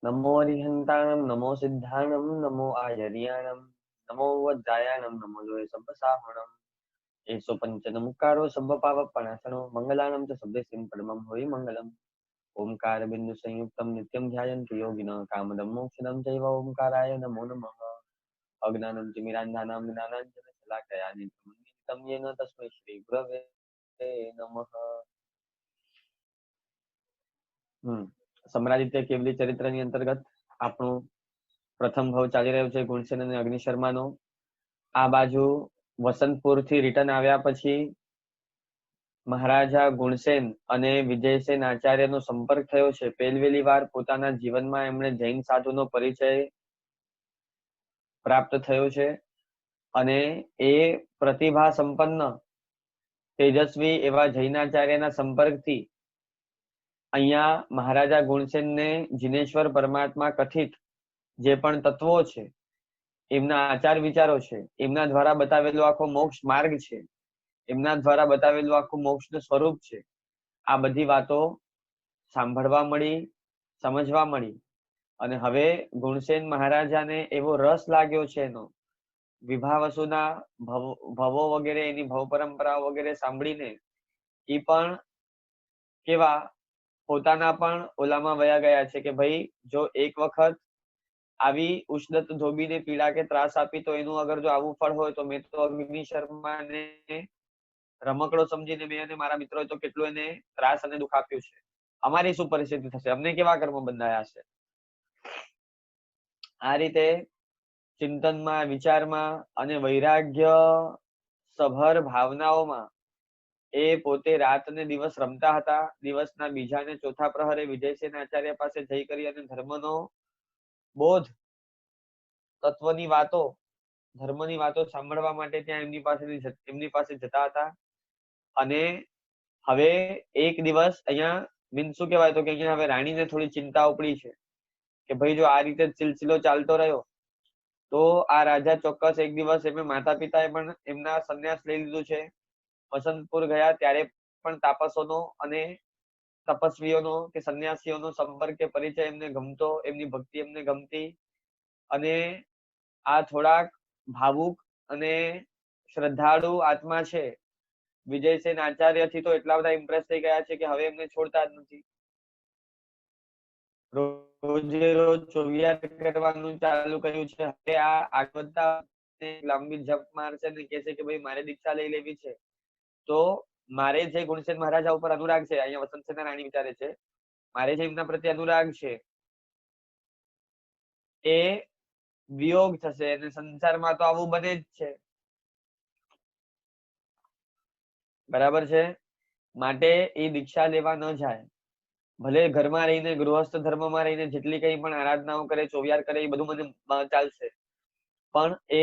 नमो अरिहंताणं नमो सिद्धाणं नमो आयर्याणं नमो वज्रायाणं नमो लोहे सब्बसाहणं एषो पञ्चनमुक्कारो सब्बपावपणासनो मङ्गलानं च सब्बेसिं परमं हरि मङ्गलम् ओंकार बिंदु संयुक्तं नित्यं ध्यायन्ति योगिनः कामदं मोक्षदं चैव ओंकाराय नमो नमः अज्ञानं तिमिरान्धानां ज्ञानाञ्जन शलाकया नित्यं येन तस्मै श्री गुरवे नमः। सम्रादित्य केवली चरित्रनी अंतर्गत આપણું પ્રથમ ભાવ ચાલી રહ્યો છે ગુણસેન અને અગ્નિશર્માનો। આ બાજુ વસંતપુર થી રિટર્ન આવ્યા પછી મહારાજા ગુણસેન અને વિજયસેન આચાર્યનો સંપર્ક થયો છે। પહેલી વાર પોતાના જીવનમાં એમણે જૈન સાધુનો પરિચય પ્રાપ્ત થયો છે અને એ પ્રતિભા સંપન્ન તેજસ્વી એવા જૈનાચાર્યના સંપર્કથી અહીંયા મહારાજા ગુણસેનને જીનેશ્વર પરમાત્મા કથિત જે પણ તત્વો છે એમના આચાર વિચારો છે એમના દ્વારા બતાવેલો આખો મોક્ષ માર્ગ છે એમના દ્વારા બતાવેલું આખું મોક્ષનું સ્વરૂપ છે આ બધી વાતો સાંભળવા મળી સમજવા મળી અને હવે ગુણસેન મહારાજાને એવો રસ લાગ્યો છે એનો વિભાવસુના ભવો વગેરે એની ભવ પરંપરાઓ વગેરે સાંભળીને એ પણ કેવા પોતાના પણ ઓલામાં વયા ગયા છે કે ભાઈ જો એક વખત આવી ઉષ્ણત ધોબીને પીડા કે ત્રાસ આપી તો એનું અગર જો આવું ફળ હોય તો મેં તો અગ્નિ શર્માને રમકડો સમજીને મેં અને મારા મિત્રોએ તો કેટલું એને ત્રાસ અને દુઃખ આપ્યું છે અમારી શું પરિસ્થિતિ થશે અમને કેવા કર્મ બંધાયા છે। આ રીતે ચિંતનમાં વિચારમાં અને વૈરાગ્ય સભર ભાવનાઓમાં એ પોતે રાત ને દિવસ રમતા હતા। દિવસના બીજા ને ચોથા પ્રહરે વિજયસેન આચાર્ય પાસે જઈ કરી અને ધર્મનો બોધ તત્વની વાતો ધર્મની વાતો સાંભળવા માટે ત્યાં એમની પાસે જતા હતા અને હવે એક દિવસ અહીંયા મીન શું કહેવાય તો કે અહીંયા હવે રાણીને થોડી ચિંતા ઉપડી છે કે ભાઈ જો આ રીતે સિલસિલો ચાલતો રહ્યો તો આ રાજા ચોક્કસ એક દિવસ એમને માતા પિતાએ પણ એમના સંન્યાસ લઈ લીધું છે। વસંતપુર ગયા ત્યારે પણ તાપસોનો અને તપસ્વીઓનો કે સંન્યાસીઓનો સંપર્ક કે પરિચય એમને ગમતો એમની ભક્તિ એમને ગમતી અને આ થોડાક ભાવુક અને શ્રદ્ધાળુ આત્મા છે વિજયસેન આચાર્ય થી તો એટલા બધા ઇમ્પ્રેસ થઈ ગયા છે કે હવે એમને છોડતા જ નથી। રોજે રોજ ચોવિયાર કરવાનું ચાલુ કર્યું છે। હવે આ આગળતા લાંબી જપ મારશે ને કહે છે કે ભાઈ મારે દીક્ષા લઈ લેવી છે તો મારે જે ગુણસેન મહારાજા ઉપર અનુરાગ છે અહીંયા વસંતસેના રાણી વિચારે છે મારે જે એમના પ્રત્યે અનુરાગ છે એ વિયોગ થશે અને સંસારમાં તો આવું બને જ છે બરાબર છે માટે એ દીક્ષા લેવા ન જાય ભલે ઘરમાં રહીને ગૃહસ્થ ધર્મમાં રહીને જેટલી કઈ પણ આરાધનાઓ કરે ચોવિયાર કરે એ બધું મને ચાલશે પણ એ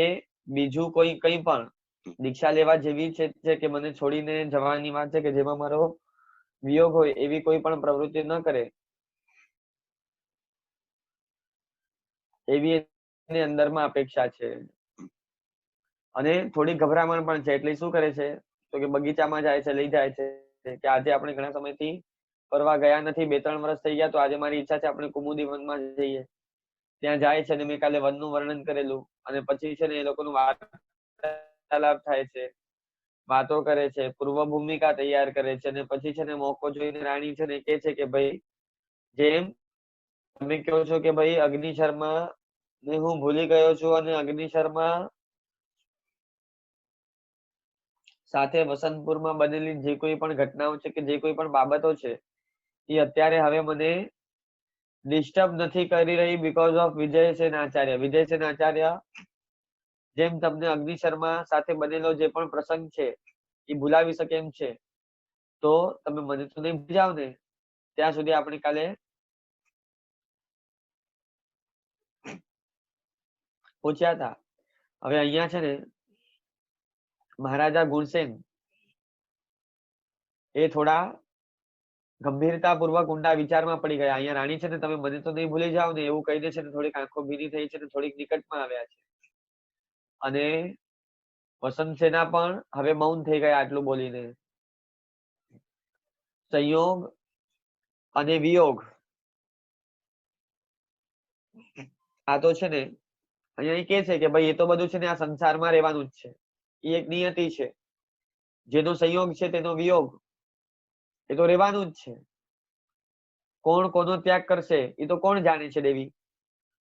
બીજું કોઈ કઈ પણ દીક્ષા લેવા જેવી છે કે મને છોડીને જવાની વાત છે કે જેમાં મારો વિયોગ હોય એવી કોઈ પણ પ્રવૃત્તિ ન કરે એવી એની અંદરમાં અપેક્ષા છે અને થોડી ગભરામણ પણ છે એટલે શું કરે છે તો કે બગીચામાં જાય છે લઈ જાય છે કે આજે આપણે ઘણા સમયથી ફરવા ગયા નથી 2-3 વર્ષ થઈ ગયા તો આજે મારી ઈચ્છા છે આપણે કુમુદી વનમાં જઈએ ત્યાં જાય છે અને મેં કાલે વનનું વર્ણન કરેલું અને પછી છે ને એ લોકોનું વાર્તાલાપ થાય છે વાતો કરે છે પૂર્વ ભૂમિકા તૈયાર કરે છે અને પછી છે ને મોકો જોઈને રાણી છે ને કહે છે કે ભાઈ જેમ તમે કહો છો કે ભાઈ અગ્નિ શર્મા ને હું ભૂલી ગયો છું અને અગ્નિ શર્મા સાથે વસંતપુરમાં બનેલી જે કોઈ પણ ઘટનાઓ છે કે જે કોઈ પણ બાબતો છે એ અત્યારે હવે મને ડિસ્ટર્બ નથી કરી રહી બીકોઝ ઓફ વિજયસેન આચાર્ય। વિજયસેન આચાર્ય જેમ તમને અગ્નિ શર્મા સાથે બનેલો જે પણ પ્રસંગ છે એ ભૂલાવી શકે એમ છે તો તમે મને તો નહીં ભૂલાવ ને ત્યાં સુધી આપણે કાલે પહોંચ્યા હતા। હવે અહીંયા છે ને મહારાજા ગુણસેન એ થોડા ગંભીરતાપૂર્વક ઊંડા વિચારમાં પડી ગયા। અહીંયા રાણી છે ને તમે મને તો નહીં ભૂલી જાવ ને એવું કહીને છે ને થોડીક આંખો ભીની થઈ છે ને થોડીક નિકટમાં આવ્યા છે અને વસંતસેના પણ હવે મૌન થઈ ગયા આટલું બોલીને। સંયોગ અને વિયોગ આ તો છે ને અહીંયા કે છે કે ભાઈ એ તો બધું છે ને આ સંસારમાં રહેવાનું જ છે, એ એક નિયતિ છે. જેનો સંયોગ છે તેનો વિયોગ, એ તો રહેવાનું જ છે. કોણ કોનો ત્યાગ કરશે એ તો કોણ જાણે છે દેવી?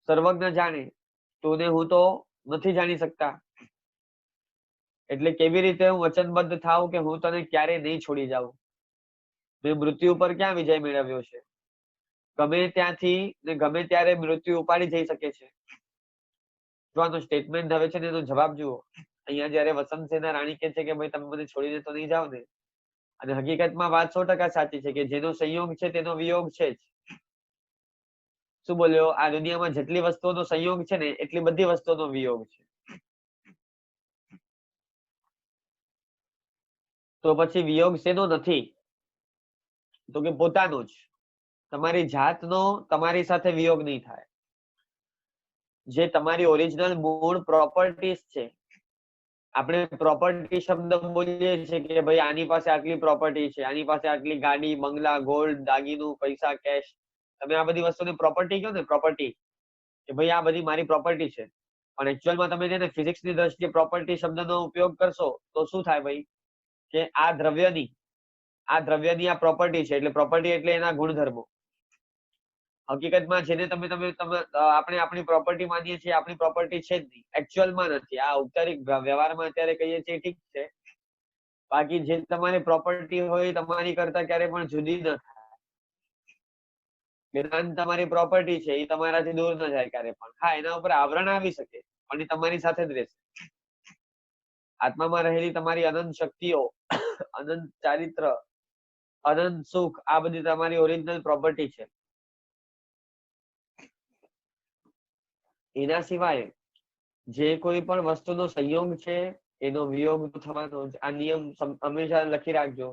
સર્વજ્ઞ જાણે. તું ને હું તો નથી જાણી શકતા. એટલે કેવી રીતે હું વચનબદ્ધ થાઉં કે હું તને ક્યારે નહીં છોડી જાઉં? મેં મૃત્યુ ઉપર ક્યાં વિજય મેળવ્યો છે? ગમે ત્યાંથી ને ગમે ત્યારે મૃત્યુ ઉપાડી જઈ શકે છે. જો આનું સ્ટેટમેન્ટ હવે છે ને એનો જવાબ જુઓ. અહીંયા જયારે વસંતસેના રાણી કહે છે કે ભાઈ તમે મને છોડીને તો નહીં જાઓ ને, અને હકીકતમાં વાત 100% સાચી છે કે જેનો સંયોગ છે તેનો વિયોગ છે જ. શું બોલ્યો? આ દુનિયામાં જેટલી વસ્તુઓનો સંયોગ છે ને એટલી બધી વસ્તુઓનો વિયોગ છે. તો પછી વિયોગ શેનો નથી? તો કે પોતાનો જ. તમારી જાતનો તમારી સાથે વિયોગ નહીં થાય. જે તમારી ઓરિજિનલ મૂળ પ્રોપર્ટીઝ છે. આપણે પ્રોપર્ટી શબ્દ બોલીએ છીએ કે ભાઈ આની પાસે આટલી પ્રોપર્ટી છે, આની પાસે આટલી ગાડી, બંગલા, ગોલ્ડ, દાગીનું, પૈસા, કેશ. તમે આ બધી વસ્તુની પ્રોપર્ટી કહો ને, પ્રોપર્ટી, કે ભાઈ આ બધી મારી પ્રોપર્ટી છે. પણ એકચ્યુઅલમાં તમે જેને ફિઝિક્સની દ્રષ્ટિએ પ્રોપર્ટી શબ્દનો ઉપયોગ કરશો તો શું થાય ભાઈ? કે આ દ્રવ્યની આ પ્રોપર્ટી છે. એટલે પ્રોપર્ટી એટલે એના ગુણધર્મો. હકીકતમાં જેને તમે આપણે આપણી પ્રોપર્ટી માનીએ છીએ, આપણી પ્રોપર્ટી છે જ નહીં, એકચ્યુઅલમાં નથી. આ ઔપચારિક વ્યવહારમાં અત્યારે કહીએ છીએ ઠીક છે, બાકી જે તમારી પ્રોપર્ટી હોય તમારી કરતા ક્યારે પણ જુદી ન થાય. જ્ઞાન તમારી પ્રોપર્ટી છે, એ તમારાથી દૂર ન જાય ક્યારે પણ. હા, એના ઉપર આવરણ આવી શકે પણ એ તમારી સાથે જ રહેશે. આત્મામાં રહેલી તમારી અનંત શક્તિઓ, અનંત ચારિત્ર, અનંત સુખ, આ બધી તમારી ઓરિજિનલ પ્રોપર્ટી છે. એના સિવાય જે કોઈ પણ વસ્તુનો સંયોગ છે એનો વિયોગ થવાનો જ. આ નિયમ હંમેશા લખી રાખજો.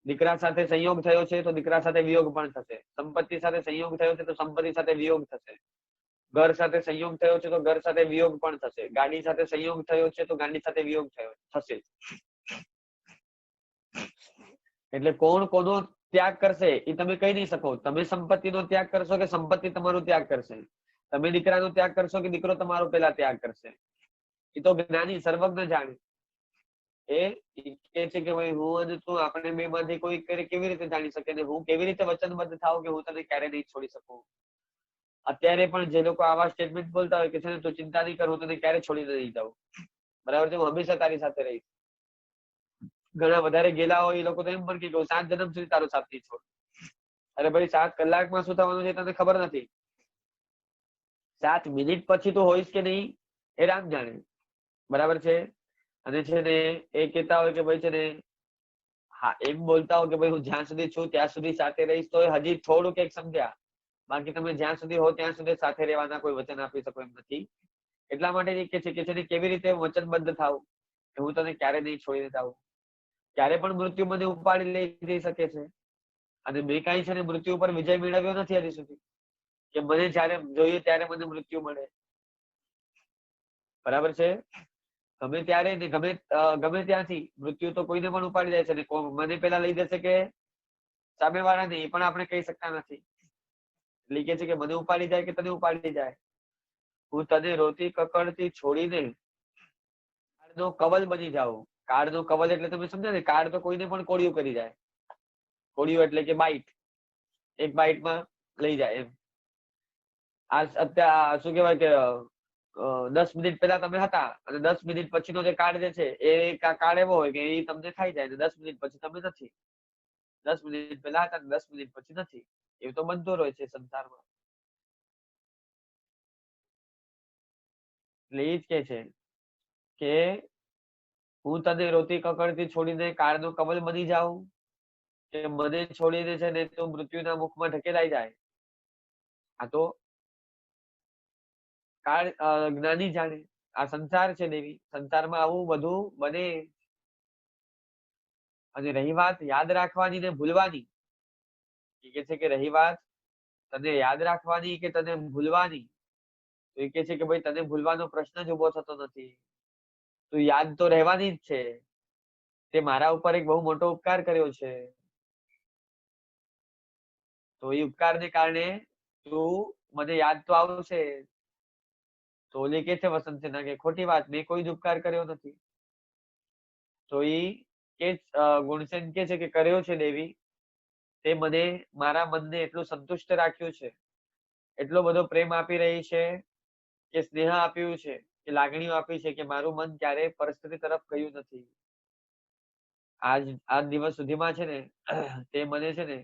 દીકરા સાથે સંયોગ થયો છે તો દીકરા સાથે વિયોગ પણ થશે. સંપત્તિ સાથે સંયોગ થયો છે તો સંપત્તિ સાથે વિયોગ થશે. ઘર સાથે સંયોગ થયો છે તો ઘર સાથે વિયોગ પણ થશે. ગાડી સાથે સંયોગ થયો છે તો ગાડી સાથે વિયોગ થશે. એટલે કોણ કોનો ત્યાગ કરશે એ તમે કહી નહીં શકો. તમે સંપત્તિનો ત્યાગ કરશો કે સંપત્તિ તમારો ત્યાગ કરશે? તમે દીકરાનો ત્યાગ કરશો કે દીકરો તમારો પેલા ત્યાગ કરશે? એ તો જ્ઞાની સર્વજ્ઞ જાણે. એ કે છે કે ભાઈ હું અને તું, આપણે બે માંથી કોઈ કેવી રીતે જાણી શકે ને હું કેવી રીતે વચનબદ્ધ થાઉં કે હું તને ક્યારે નહીં છોડી શકું? અત્યારે પણ જે લોકો આવા સ્ટેટમેન્ટ બોલતા હોય કે છે ને તું ચિંતા નહીં કર, હું તને ક્યારે છોડીને નહીં જાઉં, બરાબર છે, હું હંમેશા તારી સાથે રહીશ. ઘણા વધારે ગેલા હોય એ લોકો તો એમ પણ કે 7 જન્મ સુધી તારો સાથ નહીં છોડ. અરે ભાઈ 7 કલાકમાં શું થવાનું છે તને ખબર નથી. 7 મિનિટ પછી તો હોઈશ કે નહીં એ રામ જાણે, બરાબર છે. અને છે ને એ કહેતા હોય કે ભાઈ છે ને, હા એમ બોલતા હોય કે ભાઈ હું જ્યાં સુધી છું ત્યાં સુધી સાથે રહીશ, તો હજી થોડુંક એક સમજ્યા. બાકી તમે જ્યાં સુધી હો ત્યાં સુધી સાથે રહેવાના કોઈ વચન આપી શકો એમ નથી. એટલા માટે કે છે કે કેવી રીતે વચનબદ્ધ થાવ કે હું તને ક્યારે નહીં છોડીને જાઉં. ક્યારે પણ મૃત્યુ મને ઉપાડી લઈ જઈ શકે છે. અને મેં કાંઈ છે ને મૃત્યુ ઉપર વિજય મેળવ્યો નથી હજી સુધી કે મને જયારે જોઈએ ત્યારે મને મૃત્યુ મળે, બરાબર છે. ગમે ત્યારે ને ગમે ત્યાંથી મૃત્યુ તો કોઈને પણ ઉપાડી જાય છે ને મને પેલા લઈ જશે કે સામેવાળાને એ પણ આપણે કહી શકતા નથી. એટલે કે છે કે મને ઉપાડી જાય કે તને ઉપાડી જાય, હું તને રોતી કકડતી છોડીને કાળનો કવલ બની જાઉં. કાળનો કવલ એટલે તમે સમજો ને, કાળ તો કોઈને પણ કોળિયું કરી જાય. કોળિયું એટલે કે બાઈટ, એક બાઈટમાં લઈ જાય એમ. આ અત્યારે શું કહેવાય કે 10 મિનિટ પહેલા તમે હતા અને 10 મિનિટ પછીનો જે કાર્ડ જે છે એ કાર્ડ એવો હોય કે એ તમને ખાઈ જાય, 10 મિનિટ પછી તમે નથી. 10 મિનિટ પહેલા હતા 10 મિનિટ પછી નથી. એવું તો બનતો હોય છે સંસારમાં. એટલે એ જ કે છે કે હું તને રોતી કકડતી છોડીને કાળનો કમલ બની જાઉં કે મને છોડીને છે ને તું મૃત્યુના મુખમાં ઢકેલાઈ જાય. આ તો કાળ જ્ઞાની જાણે. આ સંસાર છે દેવી, સંસારમાં આવું બધું બને. અને રહી વાત યાદ રાખવાની ને ભૂલવાની, કે છે કે રહી વાત તને યાદ રાખવાની કે તને ભૂલવાની, તો એ કે છે કે ભાઈ તને ભૂલવાનો પ્રશ્ન જ ઉભો થતો નથી. તું યાદ તો રહેવાની જ છે. તે મારા ઉપર એક બહુ મોટો ઉપકાર કર્યો છે, તો એ ઉપકારને કારણે તું મને યાદ તો આવશે. તો ઓલી કે છે વસંત સેના કે ખોટી વાત, મેં કોઈ જ ઉપકાર કર્યો નથી. તો ઈ કે ગુણસેન કે છે કે કર્યો છે દેવી, તે મને મારા મનને એટલું સંતુષ્ટ રાખ્યું છે, એટલો બધો પ્રેમ આપી રહી છે, કે સ્નેહ આપ્યું છે, કે લાગણીઓ આપી છે, કે મારું મન ક્યારેય પરિસ્થિતિ તરફ ગયું નથી. આજ દિવસ સુધીમાં છે ને તે મને છે ને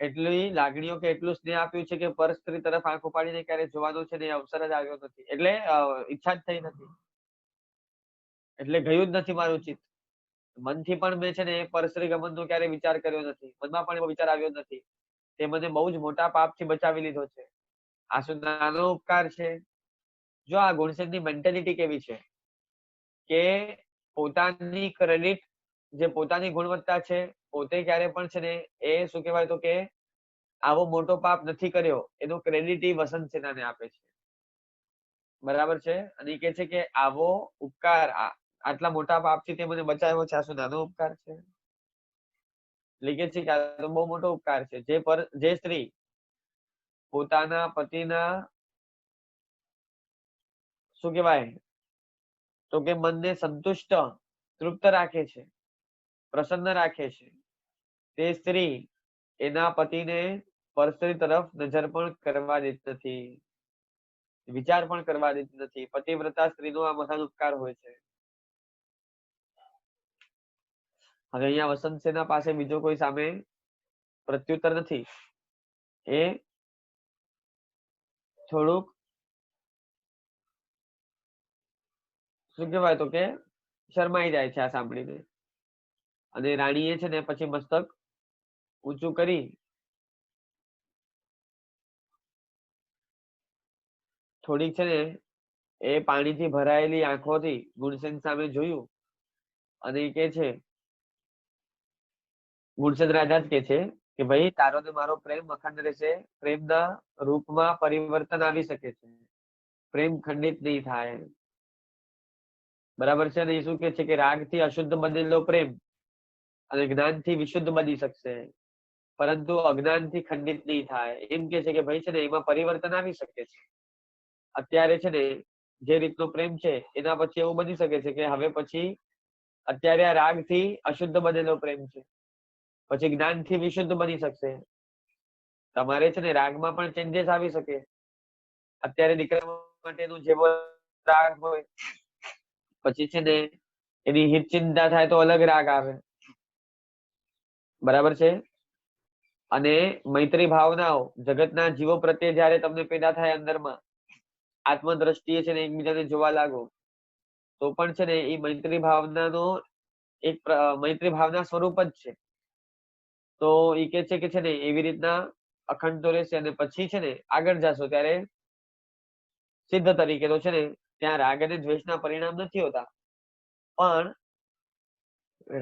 એટલી લાગણીઓ કે એટલું સ્નેહ આપ્યું છે કે પરસ્ત્રી તરફ આંખ ઉપાડીને ક્યારે જોવાનો છે ને એ અવસર જ આવ્યો નથી, એટલે ઈચ્છા જ થઈ નથી, એટલે ગયું જ નથી મારું ચિત્ત. મનથી પણ મેં છે ને પરસ્ત્રી ગમનનો ક્યારે વિચાર કર્યો નથી, મનમાં પણ એવો વિચાર આવ્યો નથી. તે મને બહુ જ મોટા પાપથી બચાવી લીધો છે. આ શું નાનો ઉપકાર છે? જો આ ગુણસેનની મેન્ટેલિટી કેવી છે કે પોતાની ક્રેડિટ, જે પોતાની ગુણવત્તા છે, પોતે ક્યારે પણ છે ને એ શું કહેવાય તો કે આવો મોટો પાપ નથી કર્યો એનો ક્રેડિટ વસંત સેનાને આપે છે. બરાબર છે? અને એ કે છે કે આવો ઉપકાર, આટલા મોટા પાપથી તે મને બચાવ્યો છે, આ શું નાનો ઉપકાર છે? એટલે છે કે આ તો બહુ મોટો ઉપકાર છે. જે સ્ત્રી પોતાના પતિના શું કહેવાય તો કે મનને સંતુષ્ટ, તૃપ્ત રાખે છે, પ્રસન્ન રાખે છે, તે સ્ત્રી એના પતિને પરસ્ત્રી તરફ નજર પણ કરવા દેતી નથી, વિચાર પણ કરવા દેતી નથી. પતિવ્રતા સ્ત્રીનો આ મહાન ઉપકાર હોય છે. હવે અહીંયા વસંત સેના પાસે બીજો કોઈ સામે પ્રત્યુત્તર નથી. એ થોડુંક શું કહેવાય તો કે શરમાઈ જાય છે આ સાંભળીને. અને રાણીએ છે ને પછી મસ્તક ઊંચું કરી થોડીક છે ને એ પાણીથી ભરાયેલી આંખોથી ગુણસેન સામે જોયું અને એ કે છે, ગુણસેન રાજા જ કે છે કે ભાઈ તારો ને મારો પ્રેમ અખંડ રહેશે, પ્રેમના રૂપમાં પરિવર્તન આવી શકે છે, પ્રેમ ખંડિત નહીં થાય. બરાબર છે? અને એ શું કે છે કે રાગથી અશુદ્ધ બનેલો પ્રેમ અને જ્ઞાનથી વિશુદ્ધ બની શકશે, પરંતુ અજ્ઞાનથી ખંડિત નહીં થાય. એમ કે છે કે ભાઈ છે ને એમાં પરિવર્તન આવી શકે છે. અત્યારે છે ને જે રીતનો પ્રેમ છે એના પછી એવું બની શકે છે કે હવે પછી અત્યારે આ રાગથી અશુદ્ધ બનેલો પ્રેમ છે, પછી જ્ઞાનથી વિશુદ્ધ બની શકશે. તમારે છે ને રાગમાં પણ ચેન્જીસ આવી શકે. અત્યારે દીકરા માટેનું જેવો રાગ હોય, પછી છે ને એની હિત ચિંતા થાય તો અલગ રાગ આવે. બરાબર છે? અને મૈત્રી ભાવનાઓ જગતના જીવો પ્રત્યે જયારે તમને પેદા થાય અંદરમાં, આત્મદ્રષ્ટિએ છે ને એકબીજાને જોવા લાગો, તો પણ છે ને એ મૈત્રી ભાવનાનો એક મૈત્રી ભાવના સ્વરૂપ જ છે. તો એ કે છે ને એવી રીતના અખંડ તો રહેશે. અને પછી છે ને આગળ જાશો ત્યારે સિદ્ધ તરીકે તો છે ને ત્યાં રાગ અને દ્વેષના પરિણામ નથી હોતા, પણ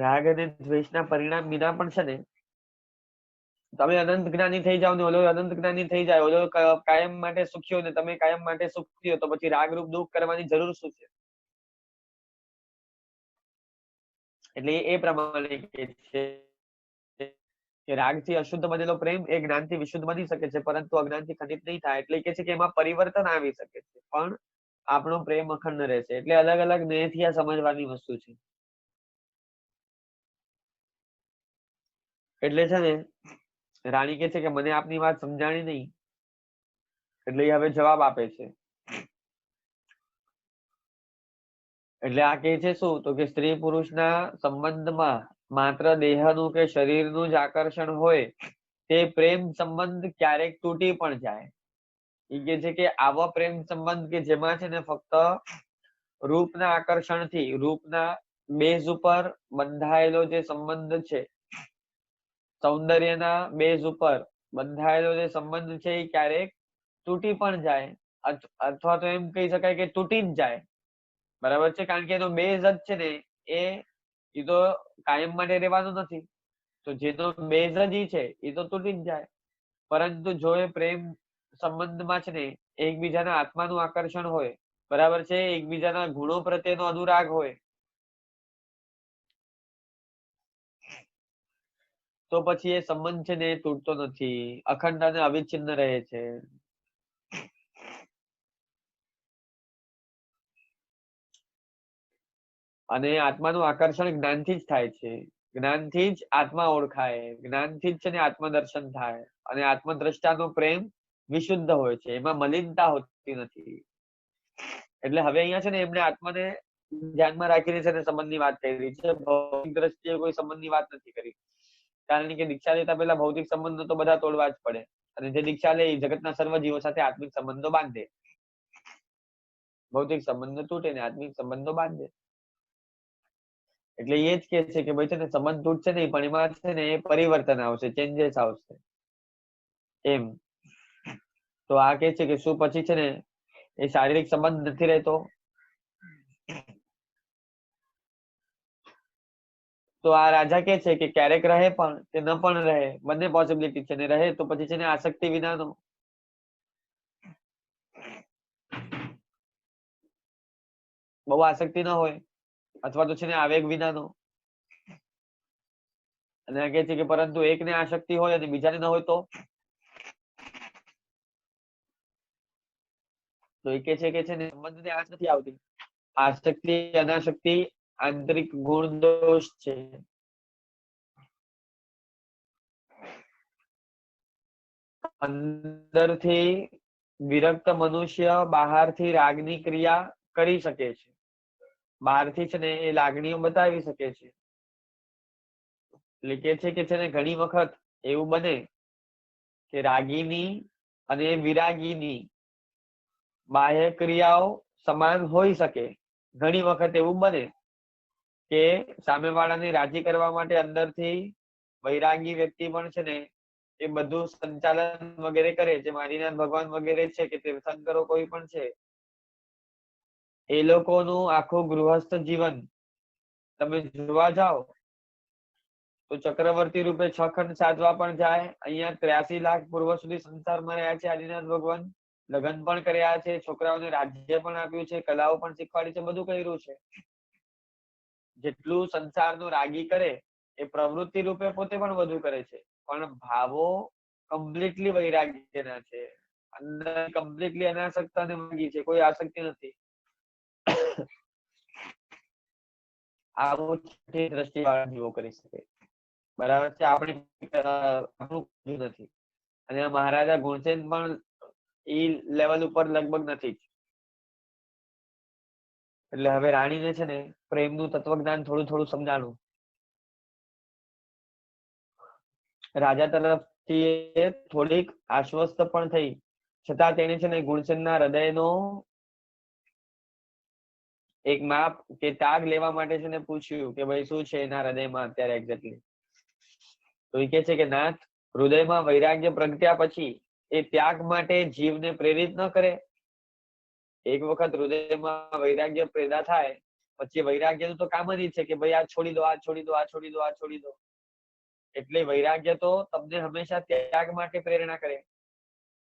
રાગ અને દ્વેષના પરિણામ વિના પણ છે ને તમે અનંત જ્ઞાની થઈ જાઓ ને ઓલો અનંત જ્ઞાની થઈ જાય, ઓલો કાયમ માટે સુખી હોય ને તમે કાયમ માટે સુખી હો, તો પછી રાગરૂપ દુઃખ કરવાની જરૂર શું છે? એટલે એ પ્રમાણે કે છે કે રાગથી અશુદ્ધ બનેલો પ્રેમ એ જ્ઞાનથી વિશુદ્ધ બની શકે છે, પરંતુ અજ્ઞાનથી ખંડિત નહીં થાય. એટલે કે છે કે એમાં પરિવર્તન આવી શકે છે, પણ આપણો પ્રેમ અખંડ રહેશે. એટલે અલગ અલગ નયથી આ સમજવાની વસ્તુ છે. એટલે છે ને રાણી કે છે કે મને આપની વાત સમજાણી નહીં. એટલે એ હવે જવાબ આપે છે. એટલે આ કે છે શું તો કે સ્ત્રી પુરુષના સંબંધમાં માત્ર દેહનું કે શરીરનું જ આકર્ષણ હોય, તે પ્રેમ સંબંધ ક્યારેક તૂટી પણ જાય. એ કે છે કે આવા પ્રેમ સંબંધ કે જેમાં છે ને ફક્ત રૂપના આકર્ષણથી, રૂપના બેઝ ઉપર બંધાયેલો જે સંબંધ છે, સૌંદર્યના બેઝ ઉપર બંધાયેલો જે સંબંધ છે એ ક્યારેક તૂટી પણ જાય, અથવા તો એમ કહી શકાય કે તૂટી જ જાય. બરાબર છે? કારણ કે એનો બેઝ જ છે ને એ તો કાયમ માટે રહેવાનું નથી. તો જેનો બેઝ જ છે એ તો તૂટી જ જાય. પરંતુ જો એ પ્રેમ સંબંધમાં છે ને એકબીજાના આત્માનું આકર્ષણ હોય, બરાબર છે, એકબીજાના ગુણો પ્રત્યેનો અનુરાગ હોય, તો પછી એ સંબંધ છે ને એ તૂટતો નથી, અખંડ અને અવિચ્છિન્ન રહે છે. અને આત્માનું આકર્ષણ જ્ઞાનથી જ થાય છે. જ્ઞાનથી જ આત્મા ઓળખાય, જ્ઞાનથી જ છે ને આત્મદર્શન થાય. અને આત્મદ્રષ્ટાનો પ્રેમ વિશુદ્ધ હોય છે, એમાં મલિનતા હોતી નથી. એટલે હવે અહીંયા છે ને એમને આત્માને ધ્યાનમાં રાખીને છે ને સંબંધની વાત કરી છે. ભૌતિક દ્રષ્ટિએ કોઈ સંબંધની વાત નથી કરી. કારણ કે દીક્ષા લેતા પહેલા ભૌતિક સંબંધો તો બધા તોડવા જ પડે. અને જે દીક્ષા લે એ જગતના સર્વ જીવો સાથે આત્મિક સંબંધો બાંધે. ભૌતિક સંબંધો તૂટે ને આત્મિક સંબંધો બાંધે. એટલે એ જ કે છે કે ભાઈ છે ને સંબંધ તૂટશે નહીં, પણ એમાં છે ને એ પરિવર્તન આવશે, ચેન્જીસ આવશે એમ. તો આ કે છે કે શું પછી છે ને એ શારીરિક સંબંધ નથી રહેતો? તો આ રાજા કે છે કે ક્યારેક રહે પણ કે ન પણ રહે, બંને પોસિબિલિટી છે. ને રહે તો પછી છે ને આસક્તિ વિનાનો, બહુ આસક્તિ ન હોય, અથવા તો છે ને આવેગ વિનાનો. અને આ કે છે કે પરંતુ એકને આસક્તિ હોય અને બીજાને ન હોય તો એ કે છે ને સંબંધને આંચ નથી આવતી. આસક્તિ અનાસક્તિ આંતરિક ગુણ દોષ છે. અંદરથી વિરક્ત મનુષ્ય બહારથી રાગની ક્રિયા કરી શકે છે. બહારથી છે ને એ લાગણીઓ બતાવી શકે છે. એટલે કે છે ને ઘણી વખત એવું બને કે રાગીની અને વિરાગીની બાહ્ય ક્રિયાઓ સમાન હોઈ શકે. ઘણી વખત એવું બને કે સામેવાળાને રાજી કરવા માટે અંદરથી વૈરાગી વ્યક્તિ પણ છે ને એ બધું સંચાલન વગેરે કરે. જે મારીનાથ ભગવાન વગેરે છે કે તીર્થંકરો કોઈ પણ છે, એ લોકોનું આખું ગૃહસ્થ જીવન તમે જોવા જાઓ તો ચક્રવર્તી રૂપે 6 ખંડ સાધવા પણ જાય. અહીંયા 83 લાખ પૂર્વ સુધી સંસારમાં રહ્યા છે આદિનાથ ભગવાન. લગ્ન પણ કર્યા છે, છોકરાઓને રાજ્ય પણ આપ્યું છે, કલાઓ પણ શીખવાડી છે, બધું કર્યું છે. જેટલું સંસારનો રાગી કરે એ પ્રવૃત્તિ રૂપે પોતે પણ વધુ કરે છે, પણ ભાવો કમ્પ્લીટલી વૈરાગ્યના છે. અંદર કમ્પ્લીટલી અનાસક્ત અને માગી છે, કોઈ આસક્તિ નથી. આવું દ્રષ્ટિવાળા જીવો કરી શકે. બરાબર છે. આપણે આપણું નથી. અને મહારાજા ગુણસેન પણ ઈ લેવલ ઉપર લગભગ નથી. એટલે હવે રાણીને છે ને પ્રેમનું તત્વજ્ઞાન થોડું થોડું સમજાણું. રાજા તરફથી થોડીક આશ્વસ્ત પણ થઈ, છતાં તેને છે ને ગુણસેનના હૃદયનો એક માપ કે ત્યાગ લેવા માટે છે ને પૂછ્યું કે ભાઈ શું છે એના હૃદયમાં અત્યારે એક્ઝેક્ટલી. તો એ કે છે કે નાથ, હૃદયમાં વૈરાગ્ય પ્રગટ્યા પછી એ ત્યાગ માટે જીવને પ્રેરિત ન કરે. એક વખત હૃદયમાં વૈરાગ્ય પેદા થાય પછી વૈરાગ્યનું તો કામ જ છે કે ભાઈ આ છોડી દો, આ છોડી દો, આ છોડી દો, આ છોડી દો. એટલે વૈરાગ્ય તો તમને હંમેશા ત્યાગ માટે પ્રેરણા કરે.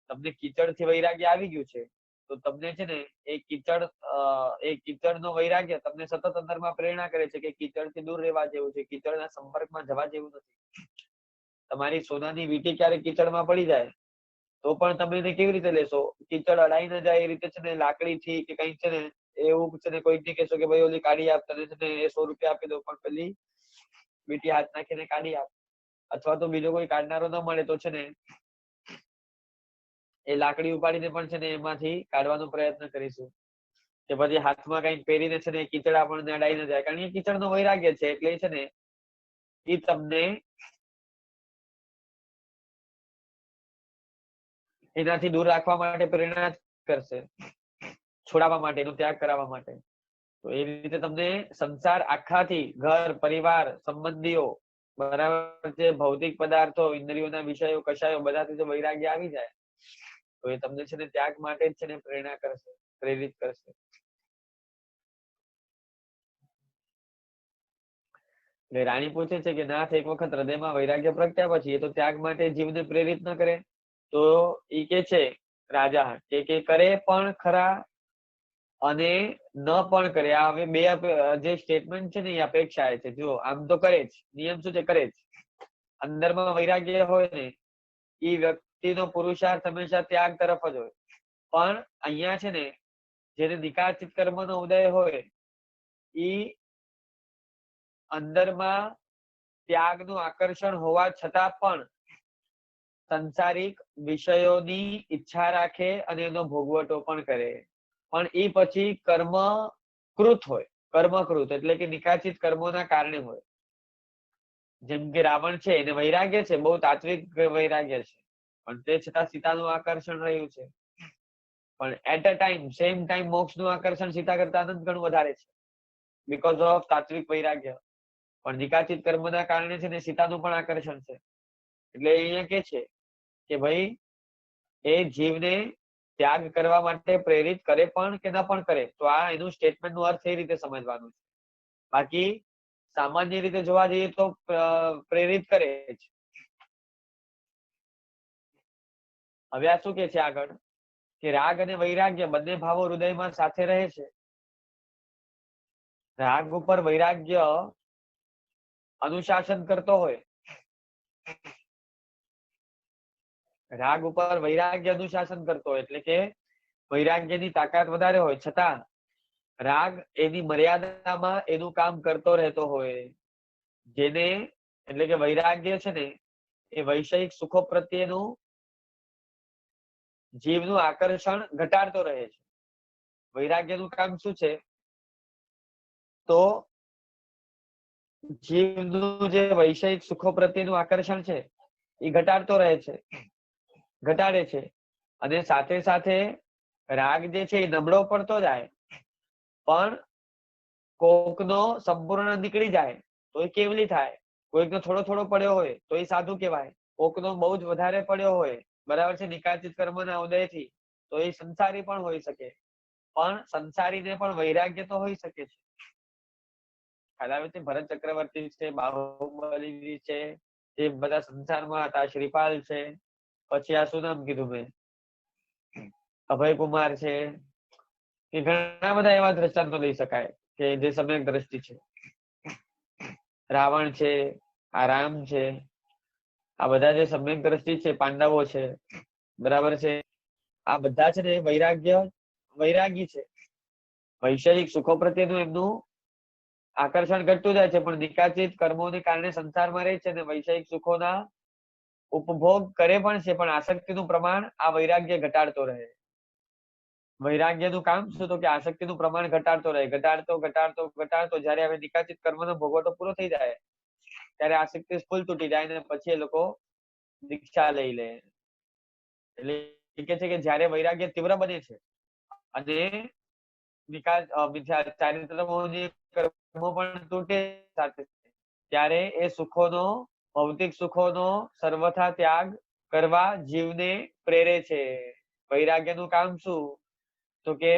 તમને કીચડથી વૈરાગ્ય આવી ગયું છે તો તમને છે ને એ કીચડનો વૈરાગ્ય તમને સતત અંદરમાં પ્રેરણા કરે છે કે કીચડથી દૂર રહેવા જેવું છે, કીચડના સંપર્કમાં જવા જેવું નથી. તમારી સોનાની વીંટી ક્યારેક કીચડમાં પડી જાય તો પણ તમે એને કેવી રીતે લેશો? કીચડ અડાઈ ન જાય એ રીતે છે ને લાકડીથી કે કઈક છે ને એવું છે ને કોઈકને કહેશો કે ભાઈ ઓલી કાઢી આપ, તને છે ને એ 100 રૂપિયા આપી દો, પણ પેલી વીંટી હાથ નાખીને કાઢી આપ. અથવા તો બીજો કોઈ કાઢનારો ન મળે તો છે ને એ લાકડી ઉપાડીને પણ છે ને એમાંથી કાઢવાનો પ્રયત્ન કરીશું. કે પછી હાથમાં કઈક પહેરીને છે ને કીચડ આપણને અડાઈ ન જાય, કારણ કે કીચડનો વૈરાગ્ય છે. એટલે છે ને એ તમને એનાથી દૂર રાખવા માટે પ્રેરણા કરશે, છોડાવવા માટે, એનો ત્યાગ કરાવવા માટે. તો એ રીતે તમને સંસાર આખાથી ઘર, પરિવાર, સંબંધીઓ, બરાબર છે, ભૌતિક પદાર્થો, ઇન્દ્રિયોના વિષયો, કશાયો બધાથી જો વૈરાગ્ય આવી જાય તો એ તમને છે ને ત્યાગ માટે જ છે ને પ્રેરણા કરશે, પ્રેરિત કરશે. એટલે રાણી પૂછે છે કે નાથ, એક વખત હૃદયમાં વૈરાગ્ય પ્રગટ્યા પછી એ તો ત્યાગ માટે જીવને પ્રેરિત ન કરે? તો ઈ કે છે રાજા કે કરે પણ ખરા અને ન પણ કરે. આ હવે બે જે સ્ટેટમેન્ટ છે ને એ અપેક્ષા છે. જો આમ તો કરે જ, નિયમ શું છે? કરે જ. અંદરમાં વૈરાગ્ય હોય ને એ વ્યક્તિનો પુરુષાર્થ હંમેશા ત્યાગ તરફ જ હોય. પણ અહીંયા છે ને જેને નિકાચિત કર્મનો ઉદય હોય ઈ અંદરમાં ત્યાગનું આકર્ષણ હોવા છતાં પણ સંસારિક વિષયોની ઈચ્છા રાખે અને એનો ભોગવટો પણ કરે, પણ એ પછી કર્મકૃત હોય. કર્મકૃત એટલે કે નિકાચિત કર્મોના કારણે હોય. જેમ કે રાવણ છે એને વૈરાગ્ય છે, બહુ તાત્વિક વૈરાગ્ય છે, પણ તે છતાં સીતાનું આકર્ષણ રહ્યું છે. પણ at a time same time મોક્ષનું આકર્ષણ સીતા કરતા અનંત ગણું વધારે છે, બીકોઝ ઓફ તાત્વિક વૈરાગ્ય. પણ નિકાચિત કર્મના કારણે છે ને સીતાનું પણ આકર્ષણ છે. એટલે અહીંયા કે છે કે ભાઈ એ જીવને ત્યાગ કરવા માટે પ્રેરિત કરે પણ કે ન પણ કરે, તો આ એનું સ્ટેટમેન્ટ નો અર્થ એ રીતે સમજવાનું છે. બાકી સામાન્ય રીતે જોવા જઈએ તો પ્રેરિત કરે જ. હવે આ શું કે છે આગળ, કે રાગ અને વૈરાગ્ય બંને ભાવો હૃદયમાં સાથે રહે છે. રાગ ઉપર વૈરાગ્ય અનુશાસન કરતો હોય, રાગ ઉપર વૈરાગ્ય અનુશાસન કરતો હોય, એટલે કે વૈરાગ્યની તાકાત વધારે હોય છતાં રાગ એની મર્યાદામાં એનું કામ કરતો રહેતો હોય. જેને એટલે કે વૈરાગ્ય છે ને એ વૈષયિક સુખો પ્રત્યેનું જીવનું આકર્ષણ ઘટાડતો રહે છે. વૈરાગ્યનું કામ શું છે, તો જીવનું જે વૈષયિક સુખો પ્રત્યેનું આકર્ષણ છે એ ઘટાડતો રહે છે, ઘટાડે છે. અને સાથે સાથે રાગ જે છે એ નબળો પડતો જાય, પણ કોકનો સંપૂર્ણ નીકળી જાય તો એ કેવલી થાય. કોઈકનો થોડો થોડો પડ્યો હોય તો એ સાધુ કહેવાય. કોકનો બહુ જ વધારે પડ્યો હોય, બરાબર છે, નિકાચિત કર્મના ઉદયથી, તો એ સંસારી પણ હોઈ શકે. પણ સંસારીને પણ વૈરાગ્ય તો હોઈ શકે છે. ખ્યાલ આવે છે? ભરત ચક્રવર્તી છે, બાહુબલી છે, જે બધા સંસારમાં હતા, શ્રીપાલ છે, પછી આ શું નામ કીધું મેં, અભય કુમાર છે, કે ઘણા બધા એવા દ્રષ્ટાંતો લઈ શકાય કે જે સમ્યક દ્રષ્ટિ છે. રાવણ છે, આ રામ છે, આ બધા જે સમ્યક દ્રષ્ટિ છે, પાંડવો છે, બરાબર છે, આ બધા છે ને વૈરાગી છે. વૈષયિક સુખો પ્રત્યેનું એમનું આકર્ષણ ઘટતું જાય છે, પણ નિકાચિત કર્મોને કારણે સંસારમાં રહે છે અને વૈષયિક સુખોના ઉપભોગ કરે પણ છે, પણ આસક્તિનું પ્રમાણ આ વૈરાગ્ય ઘટાડતો રહે. વૈરાગ્યનું કામ શું, તો કે આસક્તિનું પ્રમાણ ઘટાડતો રહે, ઘટાડતો ઘટાડતો ઘટાડતો જયારે હવે નિકાચિત કર્મનો ભોગવટો પૂરો થઈ જાય ત્યારે આસક્તિ ફૂલ તૂટી જાય ને પછી એ લોકો દીક્ષા લઈ લે. એટલે એ કે છે કે જયારે વૈરાગ્ય તીવ્ર બને છે અને ચારિત્રમોની કર્મો પણ તૂટે સાથે, ત્યારે એ સુખોનો, ભૌતિક સુખોનો સર્વથા ત્યાગ કરવા જીવને પ્રેરે છે. વૈરાગ્યનું કામ શું, તો કે